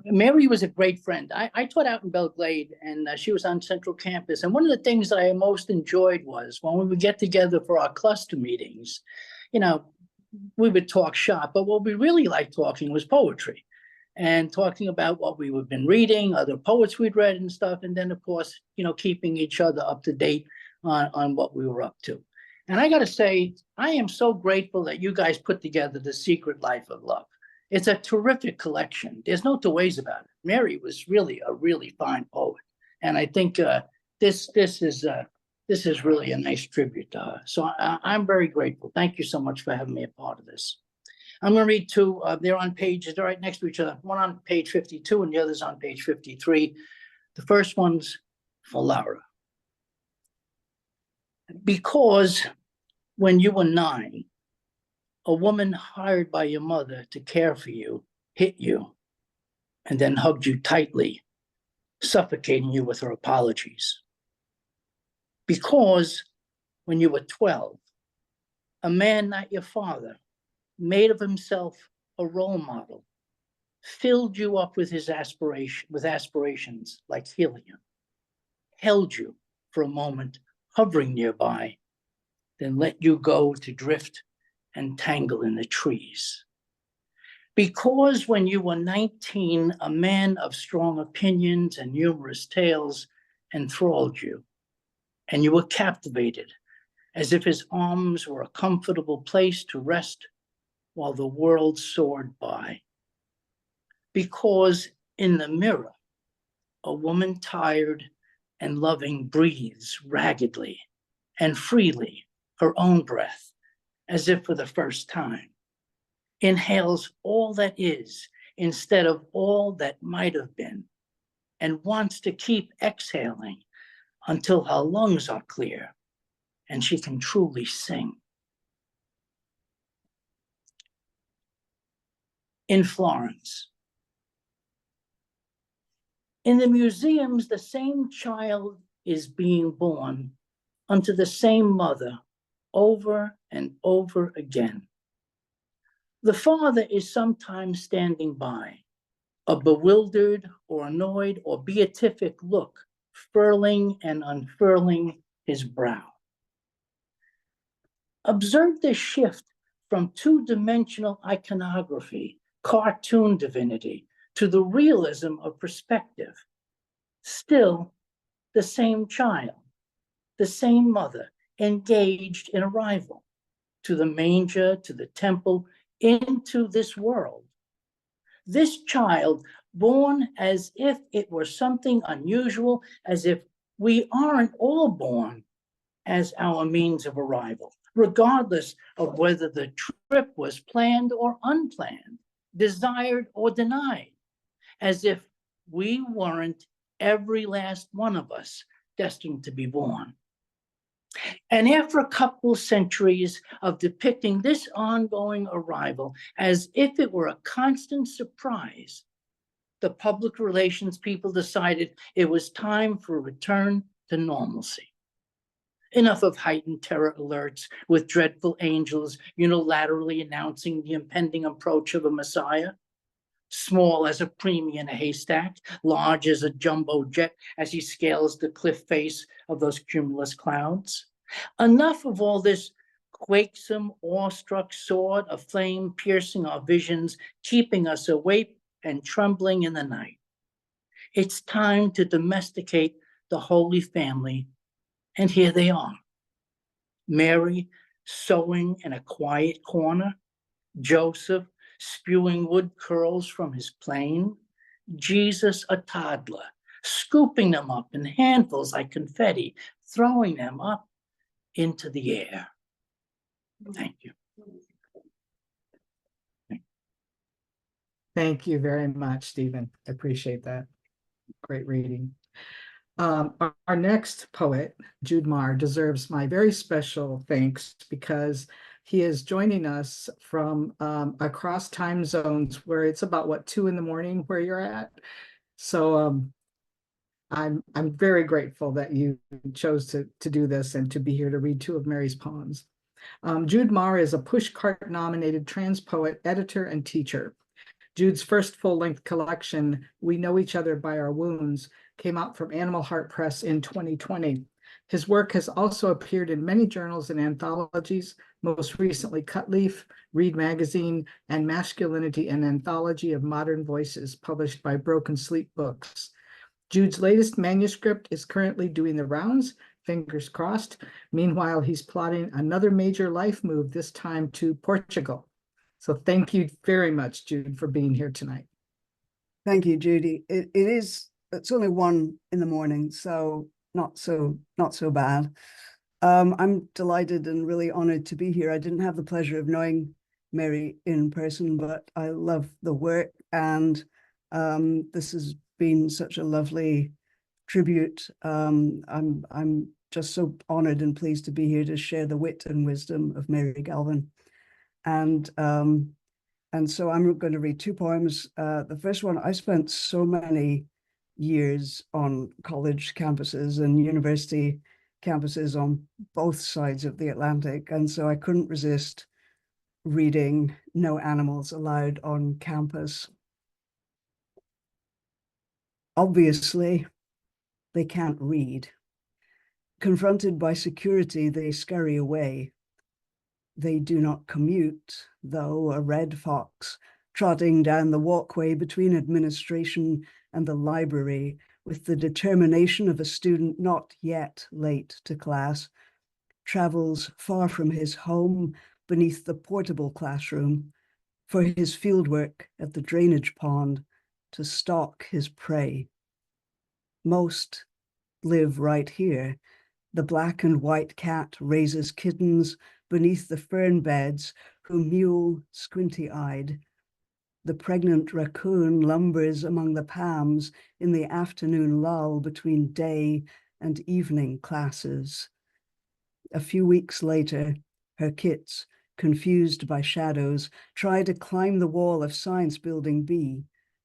Mary was a great friend. I taught out in Belglade, and she was on Central Campus. And one of the things that I most enjoyed was when we would get together for our cluster meetings, you know, we would talk shop, but what we really liked talking was poetry and talking about what we had been reading, other poets we'd read and stuff. And then, of course, you know, keeping each other up to date on what we were up to. And I got to say, I am so grateful that you guys put together The Secret Life of Love. It's a terrific collection. There's no two ways about it. Mary was really a really fine poet, and I think this is really a nice tribute to her. So I'm very grateful. Thank you so much for having me a part of this. I'm going to read two. They're on pages. They're right next to each other. One on page 52, and the other's on page 53. The first one's for Laura. Because when you were 9. A woman hired by your mother to care for you hit you and then hugged you tightly, suffocating you with her apologies. Because when you were 12, a man, not your father, made of himself a role model, filled you up with aspirations like helium, held you for a moment, hovering nearby, then let you go to drift and tangle in the trees. Because when you were 19, a man of strong opinions and numerous tales enthralled you, and you were captivated, as if his arms were a comfortable place to rest while the world soared by. Because in the mirror, a woman tired and loving breathes raggedly and freely her own breath, as if for the first time, inhales all that is instead of all that might have been, and wants to keep exhaling until her lungs are clear and she can truly sing. In Florence. In the museums, the same child is being born unto the same mother over and over again. The father is sometimes standing by, a bewildered or annoyed or beatific look furling and unfurling his brow. Observe this shift from two-dimensional iconography, cartoon divinity, to the realism of perspective. Still the same child, the same mother, engaged in arrival to the manger, to the temple, into this world. This child born as if it were something unusual, as if we aren't all born as our means of arrival, regardless of whether the trip was planned or unplanned, desired or denied, as if we weren't, every last one of us, destined to be born. And after a couple centuries of depicting this ongoing arrival as if it were a constant surprise, the public relations people decided it was time for a return to normalcy. Enough of heightened terror alerts with dreadful angels unilaterally announcing the impending approach of a Messiah. Small as a preemie in a haystack, large as a jumbo jet as he scales the cliff face of those cumulus clouds. Enough of all this quakesome, awestruck sword of flame piercing our visions, keeping us awake and trembling in the night. It's time to domesticate the Holy Family, and here they are. Mary sewing in a quiet corner, Joseph spewing wood curls from his plane, Jesus a toddler, scooping them up in handfuls like confetti, throwing them up into the air. Thank you. Thank you very much, Stephen. I appreciate that. Great reading. Our next poet, Jude Marr, deserves my very special thanks because he is joining us from across time zones where it's about, what, 2 a.m. where you're at. So I'm very grateful that you chose to do this and to be here to read 2 of Mary's poems. Jude Marr is a Pushcart nominated trans poet, editor, and teacher. Jude's first full-length collection, We Know Each Other by Our Wounds, came out from Animal Heart Press in 2020. His work has also appeared in many journals and anthologies, most recently Cut Leaf, Read Magazine, and Masculinity, an Anthology of Modern Voices, published by Broken Sleep Books. Jude's latest manuscript is currently doing the rounds, fingers crossed. Meanwhile, he's plotting another major life move, this time to Portugal. So thank you very much, Jude, for being here tonight. Thank you, Judy. It's only 1 a.m, so not so bad. I'm delighted and really honored to be here. I didn't have the pleasure of knowing Mary in person, but I love the work, and this has been such a lovely tribute. I'm just so honored and pleased to be here to share the wit and wisdom of Mary Galvin. And so I'm going to read 2 poems. The first one, I spent so many years on college campuses and university campuses on both sides of the Atlantic, and so I couldn't resist reading No Animals Allowed on Campus. Obviously, they can't read. Confronted by security, they scurry away. They do not commute, though a red fox trotting down the walkway between administration and the library with the determination of a student not yet late to class, travels far from his home beneath the portable classroom for his fieldwork at the drainage pond to stalk his prey. Most live right here. The black and white cat raises kittens beneath the fern beds who mew squinty-eyed. The pregnant raccoon lumbers among the palms in the afternoon lull between day and evening classes. A few weeks later, her kits, confused by shadows, try to climb the wall of Science Building B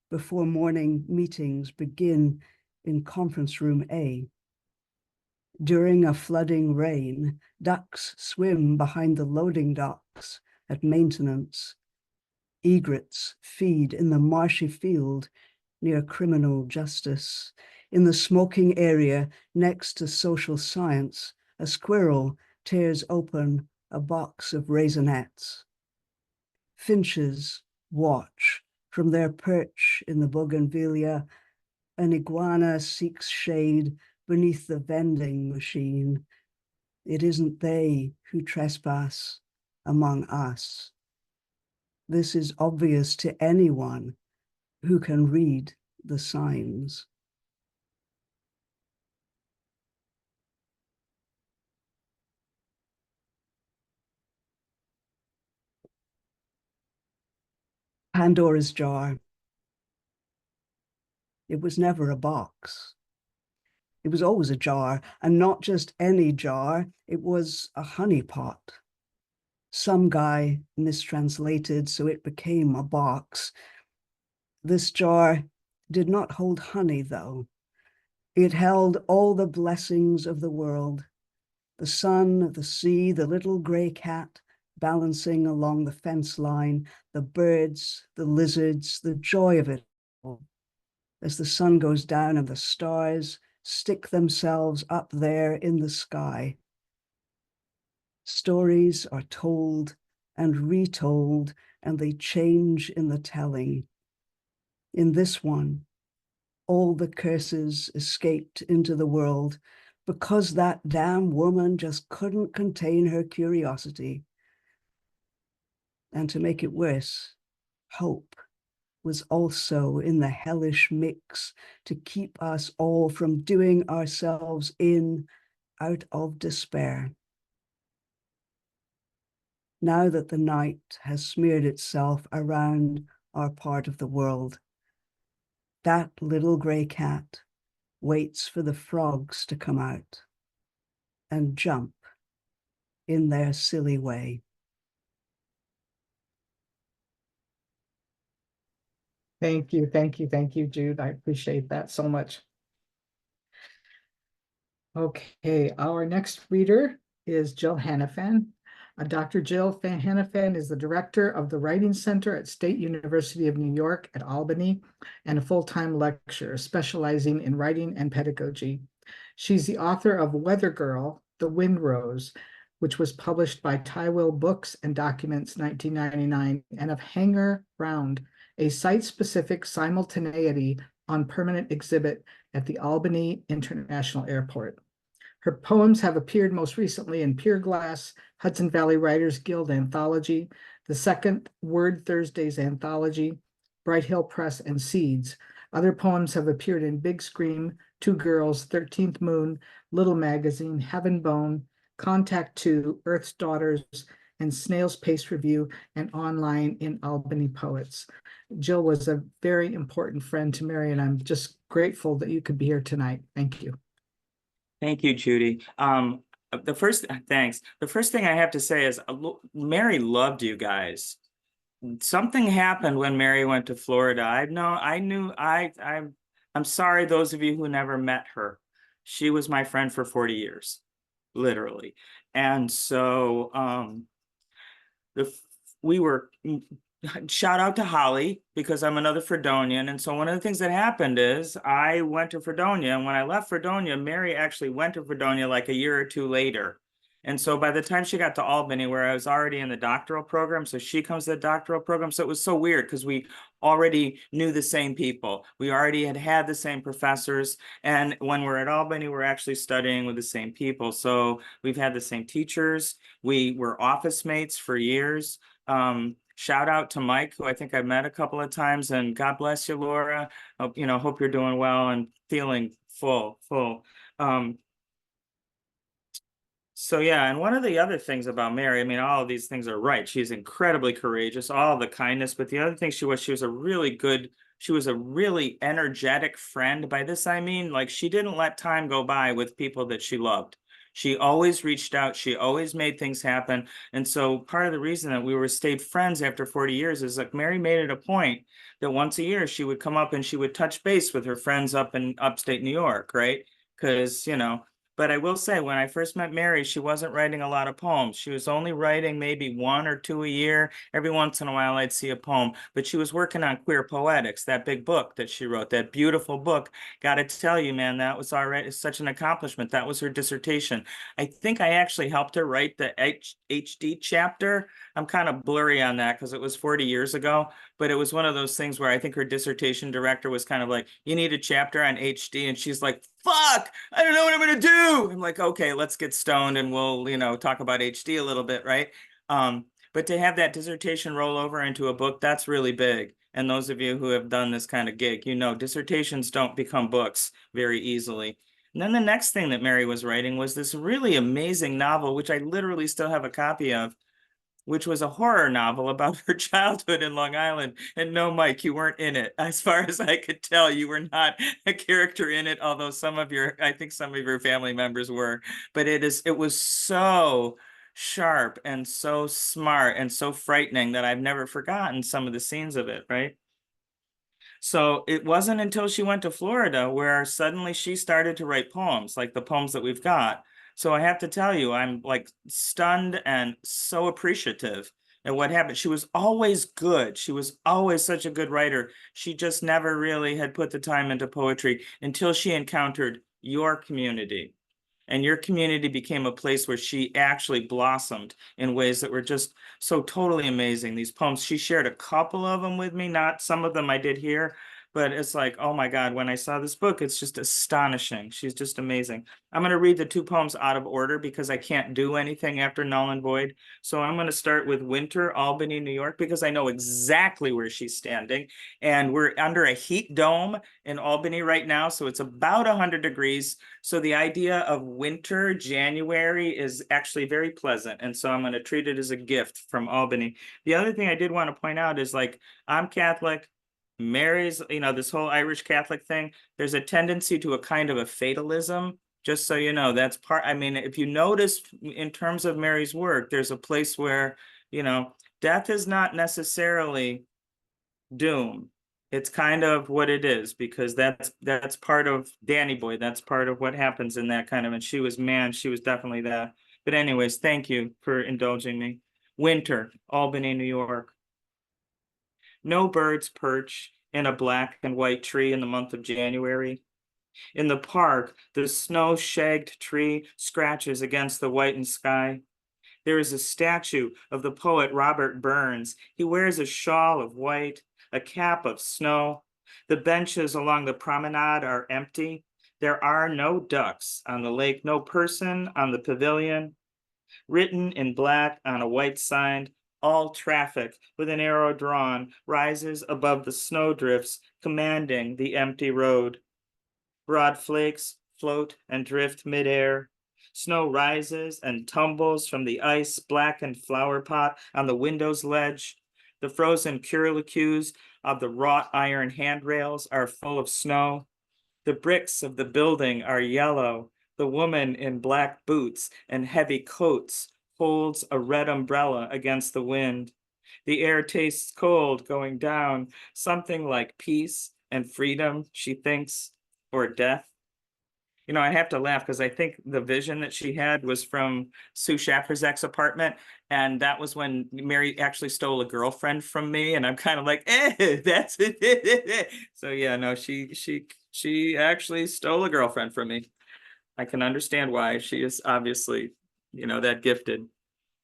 before morning meetings begin in Conference Room A. During a flooding rain, ducks swim behind the loading docks at maintenance. Egrets feed in the marshy field near criminal justice. In the smoking area next to social science, a squirrel tears open a box of raisinets. Finches watch from their perch in the bougainvillea. An iguana seeks shade beneath the vending machine. It isn't they who trespass among us. This is obvious to anyone who can read the signs. Pandora's jar. It was never a box. It was always a jar, and not just any jar. It was a honey pot. Some guy mistranslated, so it became a box. This jar did not hold honey, though. It held all the blessings of the world, The sun, the sea, the little gray cat balancing along the fence line, the birds, the lizards, the joy of it all. As the sun goes down and the stars stick themselves up there in the sky. Stories are told and retold, and they change in the telling. In this one, all the curses escaped into the world because that damn woman just couldn't contain her curiosity. And to make it worse, hope was also in the hellish mix to keep us all from doing ourselves in out of despair. Now that the night has smeared itself around our part of the world, that little gray cat waits for the frogs to come out and jump in their silly way. Thank you, thank you, thank you, Jude. I appreciate that so much. Okay, our next reader is Jill Hanifan. Dr. Jill Hanifan is the director of the Writing Center at State University of New York at Albany and a full-time lecturer specializing in writing and pedagogy. She's the author of Weather Girl, The Wind Rose, which was published by Tywell Books and Documents 1999, and of Hanger Round, a site-specific simultaneity on permanent exhibit at the Albany International Airport. Her poems have appeared most recently in Pure Glass, Hudson Valley Writers Guild Anthology, the second Word Thursdays Anthology, Bright Hill Press, and Seeds. Other poems have appeared in Big Scream, Two Girls, 13th Moon, Little Magazine, Heaven Bone, Contact 2, Earth's Daughters, and Snail's Pace Review, and online in Albany Poets. Jill was a very important friend to Mary, and I'm just grateful that you could be here tonight. Thank you. Thank you, Judy. Thanks. The first thing I have to say is Mary loved you guys. Something happened when Mary went to Florida. I'm sorry, those of you who never met her. She was my friend for 40 years, literally. And so shout out to Holly, because I'm another Fredonian. And so one of the things that happened is I went to Fredonia, and when I left Fredonia, Mary actually went to Fredonia like a year or two later. And so by the time she got to Albany, where I was already in the doctoral program, so she comes to the doctoral program. So it was so weird because we already knew the same people. We already had the same professors. And when we're at Albany, we're actually studying with the same people. So we've had the same teachers. We were office mates for years. Shout out to Mike, who I think I've met a couple of times, and God bless you, Laura. Hope you're doing well and feeling full. So yeah, and one of the other things about Mary, I mean, all of these things are right. She's incredibly courageous, all the kindness, but the other thing she was a really energetic friend. By this, I mean, like, she didn't let time go by with people that she loved. She always reached out. She always made things happen. And so part of the reason that we stayed friends after 40 years is, like, Mary made it a point that once a year she would come up and she would touch base with her friends up in upstate New York, right? Because, but I will say, when I first met Mary, she wasn't writing a lot of poems. She was only writing maybe 1 or 2 a year. Every once in a while, I'd see a poem. But she was working on Queer Poetics, that big book that she wrote, that beautiful book. Got to tell you, man, that was already such an accomplishment. That was her dissertation. I think I actually helped her write the HD chapter. I'm kind of blurry on that because it was 40 years ago. But it was one of those things where I think her dissertation director was kind of like, you need a chapter on HD. And she's like, fuck, I don't know what I'm going to do. I'm like, okay, let's get stoned and we'll, talk about HD a little bit, right? But to have that dissertation roll over into a book, that's really big. And those of you who have done this kind of gig, dissertations don't become books very easily. And then the next thing that Mary was writing was this really amazing novel, which I literally still have a copy of, which was a horror novel about her childhood in Long Island. And no, Mike, you weren't in it. As far as I could tell, you were not a character in it, although I think some of your family members were. But it was so sharp and so smart and so frightening that I've never forgotten some of the scenes of it, right? So it wasn't until she went to Florida where suddenly she started to write poems, like the poems that we've got. So I have to tell you, I'm like stunned and so appreciative at what happened. She was always good. She was always such a good writer. She just never really had put the time into poetry until she encountered your community. And your community became a place where she actually blossomed in ways that were just so totally amazing. These poems, she shared a couple of them with me, not some of them I did here, but it's like, oh my God, when I saw this book, it's just astonishing. She's just amazing. I'm going to read the two poems out of order because I can't do anything after Null and Void. So I'm going to start with Winter, Albany, New York, because I know exactly where she's standing. And we're under a heat dome in Albany right now, so it's about 100 degrees. So the idea of winter, January, is actually very pleasant. And so I'm going to treat it as a gift from Albany. The other thing I did want to point out is, like, I'm Catholic. Mary's, this whole Irish Catholic thing, there's a tendency to a kind of a fatalism, just so you know. That's part, I mean, if you notice in terms of Mary's work, there's a place where, death is not necessarily doom. It's kind of what it is, because that's part of Danny Boy. That's part of what happens in that kind of, and she was definitely that. But anyways, thank you for indulging me. Winter, Albany, New York. No birds perch in a black and white tree in the month of January. In the park, the snow-shagged tree scratches against the whitened sky. There is a statue of the poet Robert Burns. He wears a shawl of white, a cap of snow. The benches along the promenade are empty. There are no ducks on the lake, no person on the pavilion. Written in black on a white sign, all traffic with an arrow drawn rises above the snowdrifts, commanding the empty road. Broad flakes float and drift midair. Snow rises and tumbles from the ice blackened flower pot on the window's ledge. The frozen curlicues of the wrought iron handrails are full of snow. The bricks of the building are yellow. The woman in black boots and heavy coats holds a red umbrella against the wind. The air tastes cold going down, something like peace and freedom, she thinks, or death. I have to laugh because I think the vision that she had was from Sue Schafferzak's apartment. And that was when Mary actually stole a girlfriend from me. And I'm kind of like, that's it. So yeah, no, she actually stole a girlfriend from me. I can understand why. She is obviously, that gifted.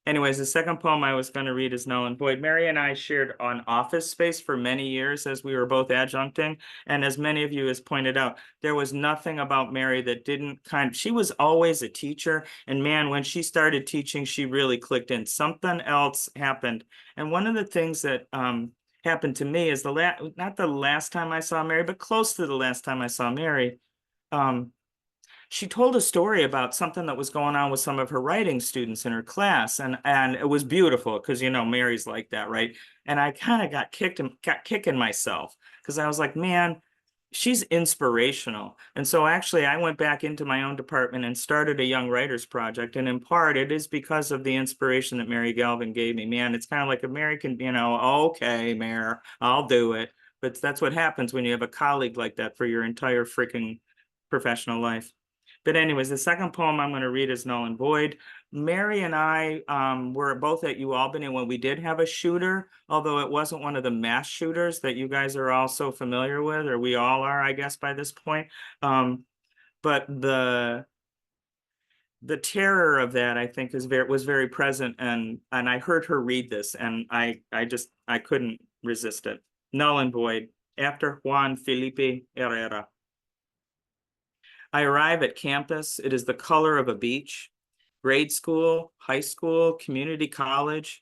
Anyways, the second poem I was going to read is Null and Void. Mary and I shared an office space for many years as we were both adjuncting. And as many of you has pointed out, there was nothing about Mary that didn't she was always a teacher. And man, when she started teaching, she really clicked in. Something else happened. And one of the things that happened to me is not the last time I saw Mary, but close to the last time I saw Mary. She told a story about something that was going on with some of her writing students in her class. And it was beautiful because, Mary's like that, right? And I kind of got kicking myself because I was like, man, she's inspirational. And so actually I went back into my own department and started a Young Writers Project. And in part, it is because of the inspiration that Mary Galvin gave me. Man, it's kind of like American, okay, Mayor, I'll do it. But that's what happens when you have a colleague like that for your entire freaking professional life. But anyways, the second poem I'm going to read is Null and Void. Mary and I were both at UAlbany when we did have a shooter, although it wasn't one of the mass shooters that you guys are all so familiar with, or we all are, I guess, by this point. But the terror of that, I think, was very present, and I heard her read this, and I couldn't resist it. Null and Void, after Juan Felipe Herrera. I arrive at campus. It is the color of a beach. Grade school, high school, community college.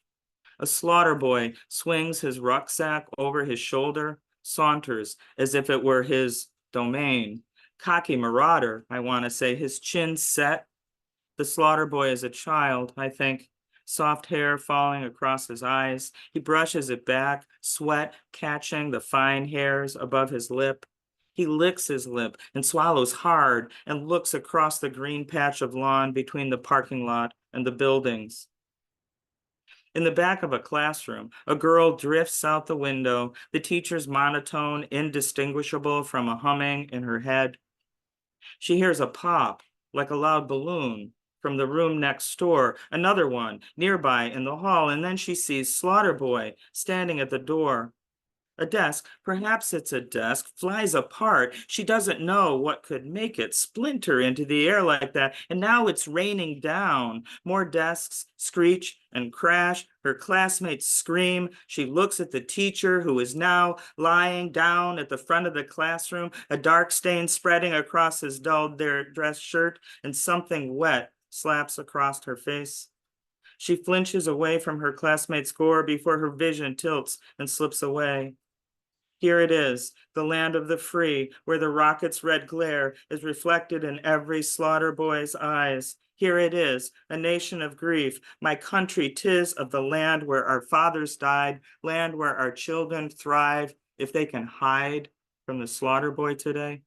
A slaughter boy swings his rucksack over his shoulder, saunters as if it were his domain. Cocky marauder, I want to say, his chin set. The slaughter boy is a child, I think. Soft hair falling across his eyes. He brushes it back, sweat catching the fine hairs above his lip. He licks his lip and swallows hard and looks across the green patch of lawn between the parking lot and the buildings. In the back of a classroom, a girl drifts out the window, the teacher's monotone indistinguishable from a humming in her head. She hears a pop, like a loud balloon, from the room next door, another one nearby in the hall, and then she sees Slaughter Boy standing at the door. A desk, perhaps it's a desk, flies apart. She doesn't know what could make it splinter into the air like that, and now it's raining down. More desks screech and crash. Her classmates scream. She looks at the teacher, who is now lying down at the front of the classroom, a dark stain spreading across his dull dress shirt, and something wet slaps across her face. She flinches away from her classmate's gore before her vision tilts and slips away. Here it is, the land of the free, where the rocket's red glare is reflected in every slaughter boy's eyes. Here it is, a nation of grief. My country, 'tis of the land where our fathers died, land where our children thrive, if they can hide from the slaughter boy today.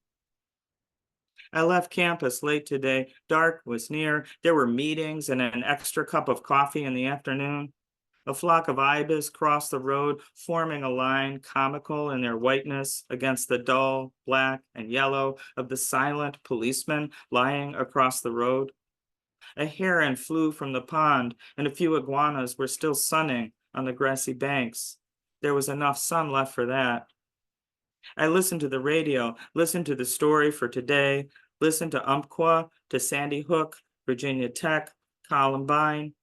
I left campus late today. Dark was near. There were meetings and an extra cup of coffee in the afternoon. A flock of ibis crossed the road, forming a line comical in their whiteness against the dull black and yellow of the silent policeman lying across the road. A heron flew from the pond, and a few iguanas were still sunning on the grassy banks. There was enough sun left for that. I listened to the radio, listened to the story for today, listened to Umpqua, to Sandy Hook, Virginia Tech, Columbine.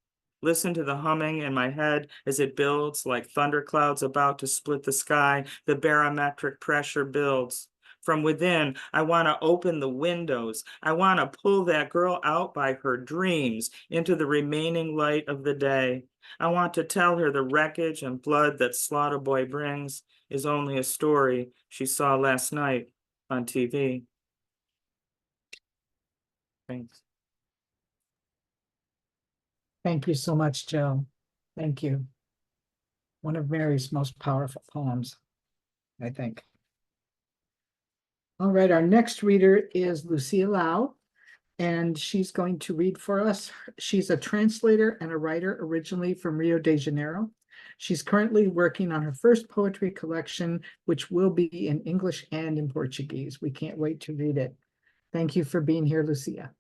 Listen to the humming in my head as it builds like thunderclouds about to split the sky. The barometric pressure builds. From within, I want to open the windows. I want to pull that girl out by her dreams into the remaining light of the day. I want to tell her the wreckage and blood that Slaughter Boy brings is only a story she saw last night on TV. Thanks. Thank you so much, Joe. Thank you. One of Mary's most powerful poems, I think. All right, our next reader is Lucia Leao, and she's going to read for us. She's a translator and a writer originally from Rio de Janeiro. She's currently working on her first poetry collection, which will be in English and in Portuguese. We can't wait to read it. Thank you for being here, Lucia.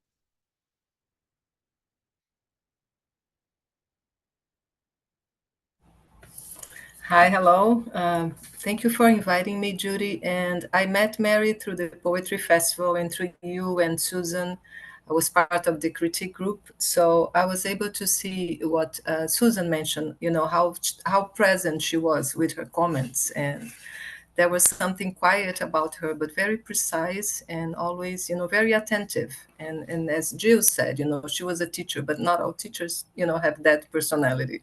Hi, hello. Thank you for inviting me, Judy. And I met Mary through the Poetry Festival and through you and Susan. I was part of the critique group. So I was able to see what Susan mentioned, you know, how present she was with her comments. And there was something quiet about her, but very precise and always, you know, very attentive. And as Jill said, you know, she was a teacher, but not all teachers, you know, have that personality.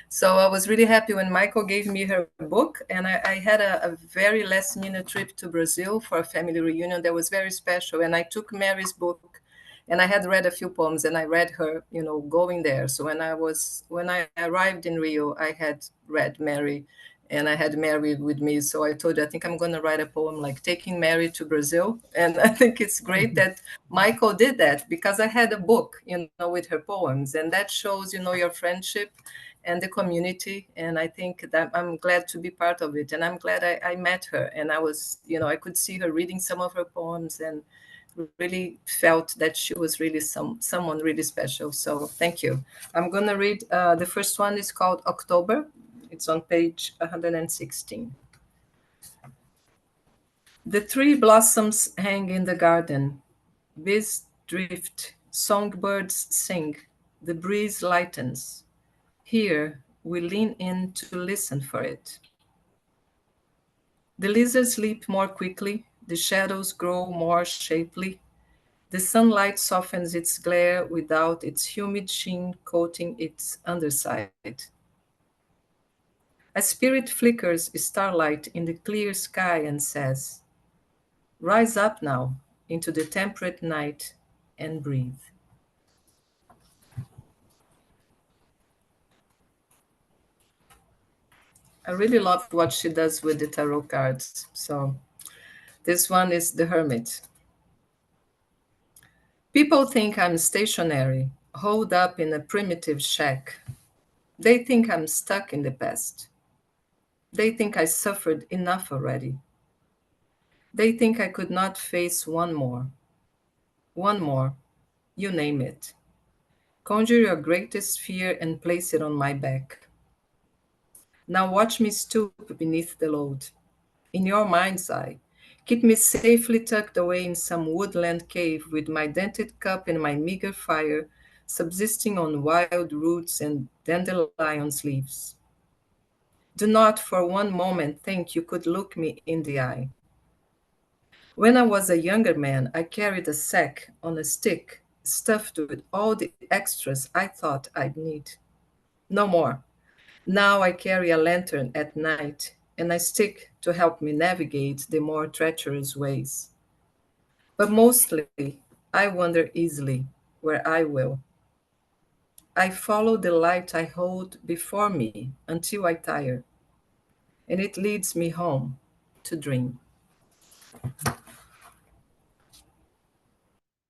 So I was really happy when Michael gave me her book, and I had a very last minute trip to Brazil for a family reunion that was very special. And I took Mary's book, and I had read a few poems, and I read her, you know, going there. So when I arrived in Rio, I had read Mary, and I had Mary with me. So I told you, I think I'm going to write a poem like taking Mary to Brazil. And I think it's great that Michael did that, because I had a book, you know, with her poems, and that shows, you know, your friendship and the community. And I think that I'm glad to be part of it. And I'm glad I met her, and I was, you know, I could see her reading some of her poems and really felt that she was really someone really special. So thank you. I'm going to read, the first one is called October. It's on page 116. The tree blossoms hang in the garden. Bees drift, songbirds sing, the breeze lightens. Here, we lean in to listen for it. The lizards leap more quickly, the shadows grow more shapely. The sunlight softens its glare without its humid sheen coating its underside. A spirit flickers starlight in the clear sky and says, "Rise up now into the temperate night and breathe." I really love what she does with the tarot cards. So this one is the Hermit. People think I'm stationary, holed up in a primitive shack. They think I'm stuck in the past. They think I suffered enough already. They think I could not face one more. One more, you name it. Conjure your greatest fear and place it on my back. Now watch me stoop beneath the load. In your mind's eye, keep me safely tucked away in some woodland cave with my dented cup and my meager fire subsisting on wild roots and dandelion's leaves. Do not for one moment think you could look me in the eye. When I was a younger man, I carried a sack on a stick stuffed with all the extras I thought I'd need. No more. Now I carry a lantern at night and a stick to help me navigate the more treacherous ways. But mostly, I wander easily where I will. I follow the light I hold before me until I tire, and it leads me home to dream.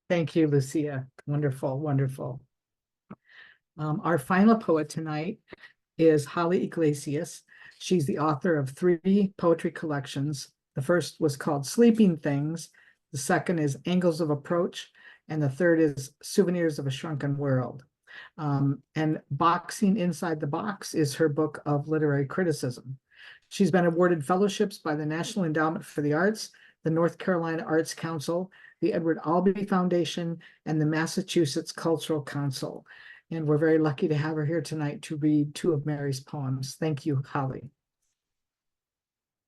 Thank you, Lucia. Wonderful, wonderful. Our final poet tonight is Holly Iglesias. She's the author of 3 poetry collections. The first was called Sleeping Things. The second is Angles of Approach. And the third is Souvenirs of a Shrunken World. And Boxing Inside the Box is her book of literary criticism. She's been awarded fellowships by the National Endowment for the Arts, the North Carolina Arts Council, the Edward Albee Foundation, and the Massachusetts Cultural Council. And we're very lucky to have her here tonight to read 2 of Mary's poems. Thank you, Holly.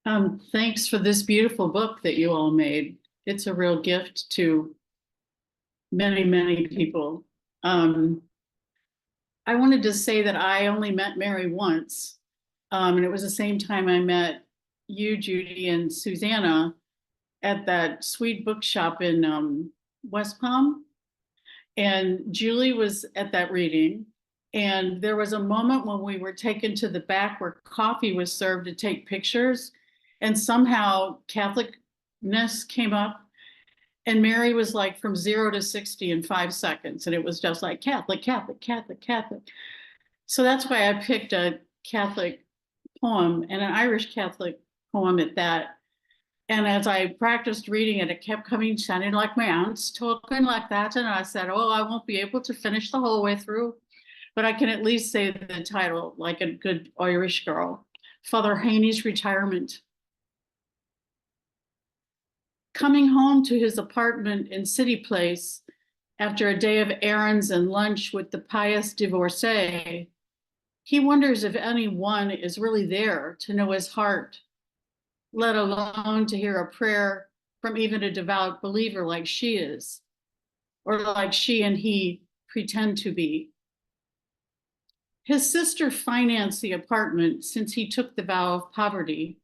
Thanks for this beautiful book that you all made. It's a real gift to many, many people. I wanted to say that I only met Mary once, and it was the same time I met you, Judy, and Susanna at that sweet bookshop in West Palm. And Julie was at that reading. And there was a moment when we were taken to the back where coffee was served to take pictures. And somehow Catholicness came up. And Mary was like from 0 to 60 in 5 seconds. And it was just like Catholic, Catholic, Catholic, Catholic. So that's why I picked a Catholic poem and an Irish Catholic poem at that. And as I practiced reading it, it kept coming, sounding like my aunt's talking like that. And I said, oh, I won't be able to finish the whole way through, but I can at least say the title like a good Irish girl. Father Haney's Retirement. Coming home to his apartment in City Place after a day of errands and lunch with the pious divorcee, he wonders if anyone is really there to know his heart, let alone to hear a prayer from even a devout believer like she is, or like she and he pretend to be. His sister financed the apartment since he took the vow of poverty.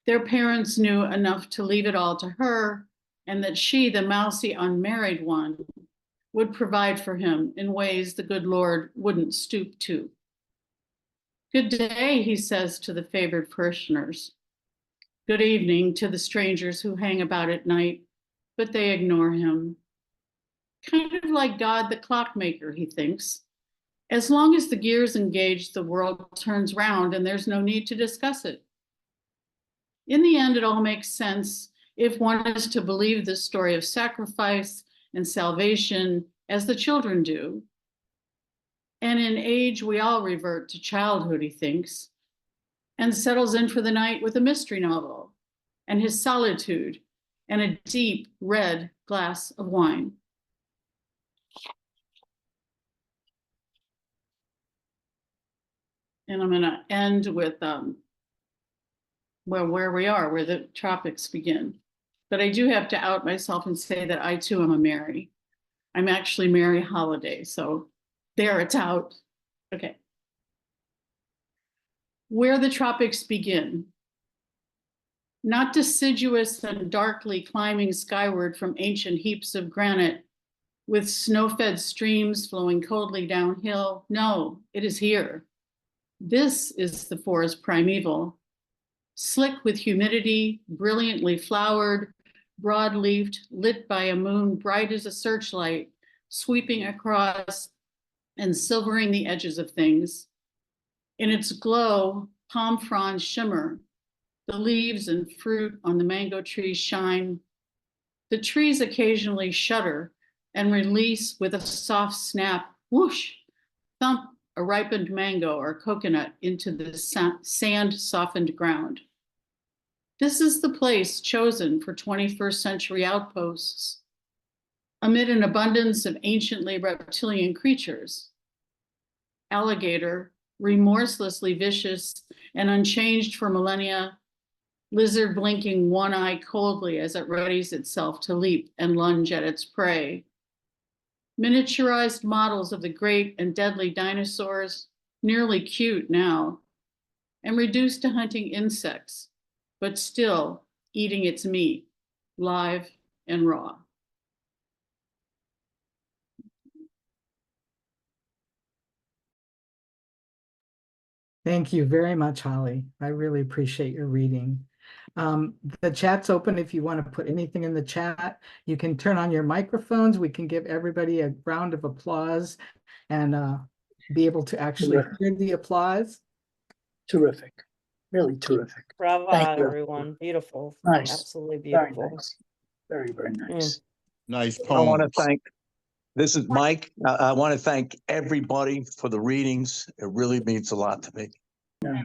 Their parents knew enough to leave it all to her, and that she, the mousy unmarried one, would provide for him in ways the good Lord wouldn't stoop to. Good day, he says to the favored parishioners. Good evening to the strangers who hang about at night, but they ignore him. Kind of like God the clockmaker, he thinks. As long as the gears engage, the world turns round and there's no need to discuss it. In the end, it all makes sense if one is to believe the story of sacrifice and salvation as the children do. And in age, we all revert to childhood, he thinks, and settles in for the night with a mystery novel and his solitude and a deep red glass of wine. And I'm going to end with where we are, where the tropics begin. But I do have to out myself and say that I too am a Mary. I'm actually Mary Holiday, so there it's out. Okay. Where the tropics begin. Not deciduous and darkly climbing skyward from ancient heaps of granite with snow-fed streams flowing coldly downhill. No, it is here. This is the forest primeval, slick with humidity, brilliantly flowered, broad-leafed, lit by a moon bright as a searchlight, sweeping across and silvering the edges of things. In its glow, palm fronds shimmer. The leaves and fruit on the mango trees shine. The trees occasionally shudder and release with a soft snap, whoosh, thump a ripened mango or coconut into the sand-softened ground. This is the place chosen for 21st century outposts. Amid an abundance of anciently reptilian creatures, alligator, remorselessly vicious and unchanged for millennia, lizard blinking one eye coldly as it readies itself to leap and lunge at its prey. Miniaturized models of the great and deadly dinosaurs, nearly cute now, and reduced to hunting insects, but still eating its meat, live and raw. Thank you very much, Holly. I really appreciate your reading. The chat's open if you want to put anything in the chat. You can turn on your microphones. We can give everybody a round of applause and be able to actually hear the applause. Terrific. Really terrific. Bravo, Thank you. everyone. Beautiful. Nice. Absolutely Very beautiful. nice. Very, very nice. Nice I want to poem. thank, this is Mike. I want to thank everybody for the readings. It really means a lot to me. Yeah.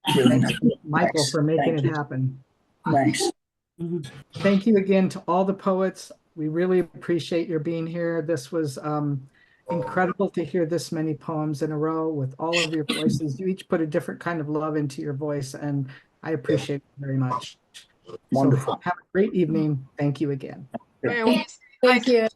Thank you, Michael, for making it happen. Nice. Thank you again to all the poets. We really appreciate your being here. This was incredible to hear this many poems in a row with all of your voices. You each put a different kind of love into your voice, and I appreciate it very much. Wonderful. So have a great evening. Thank you again. Thank you.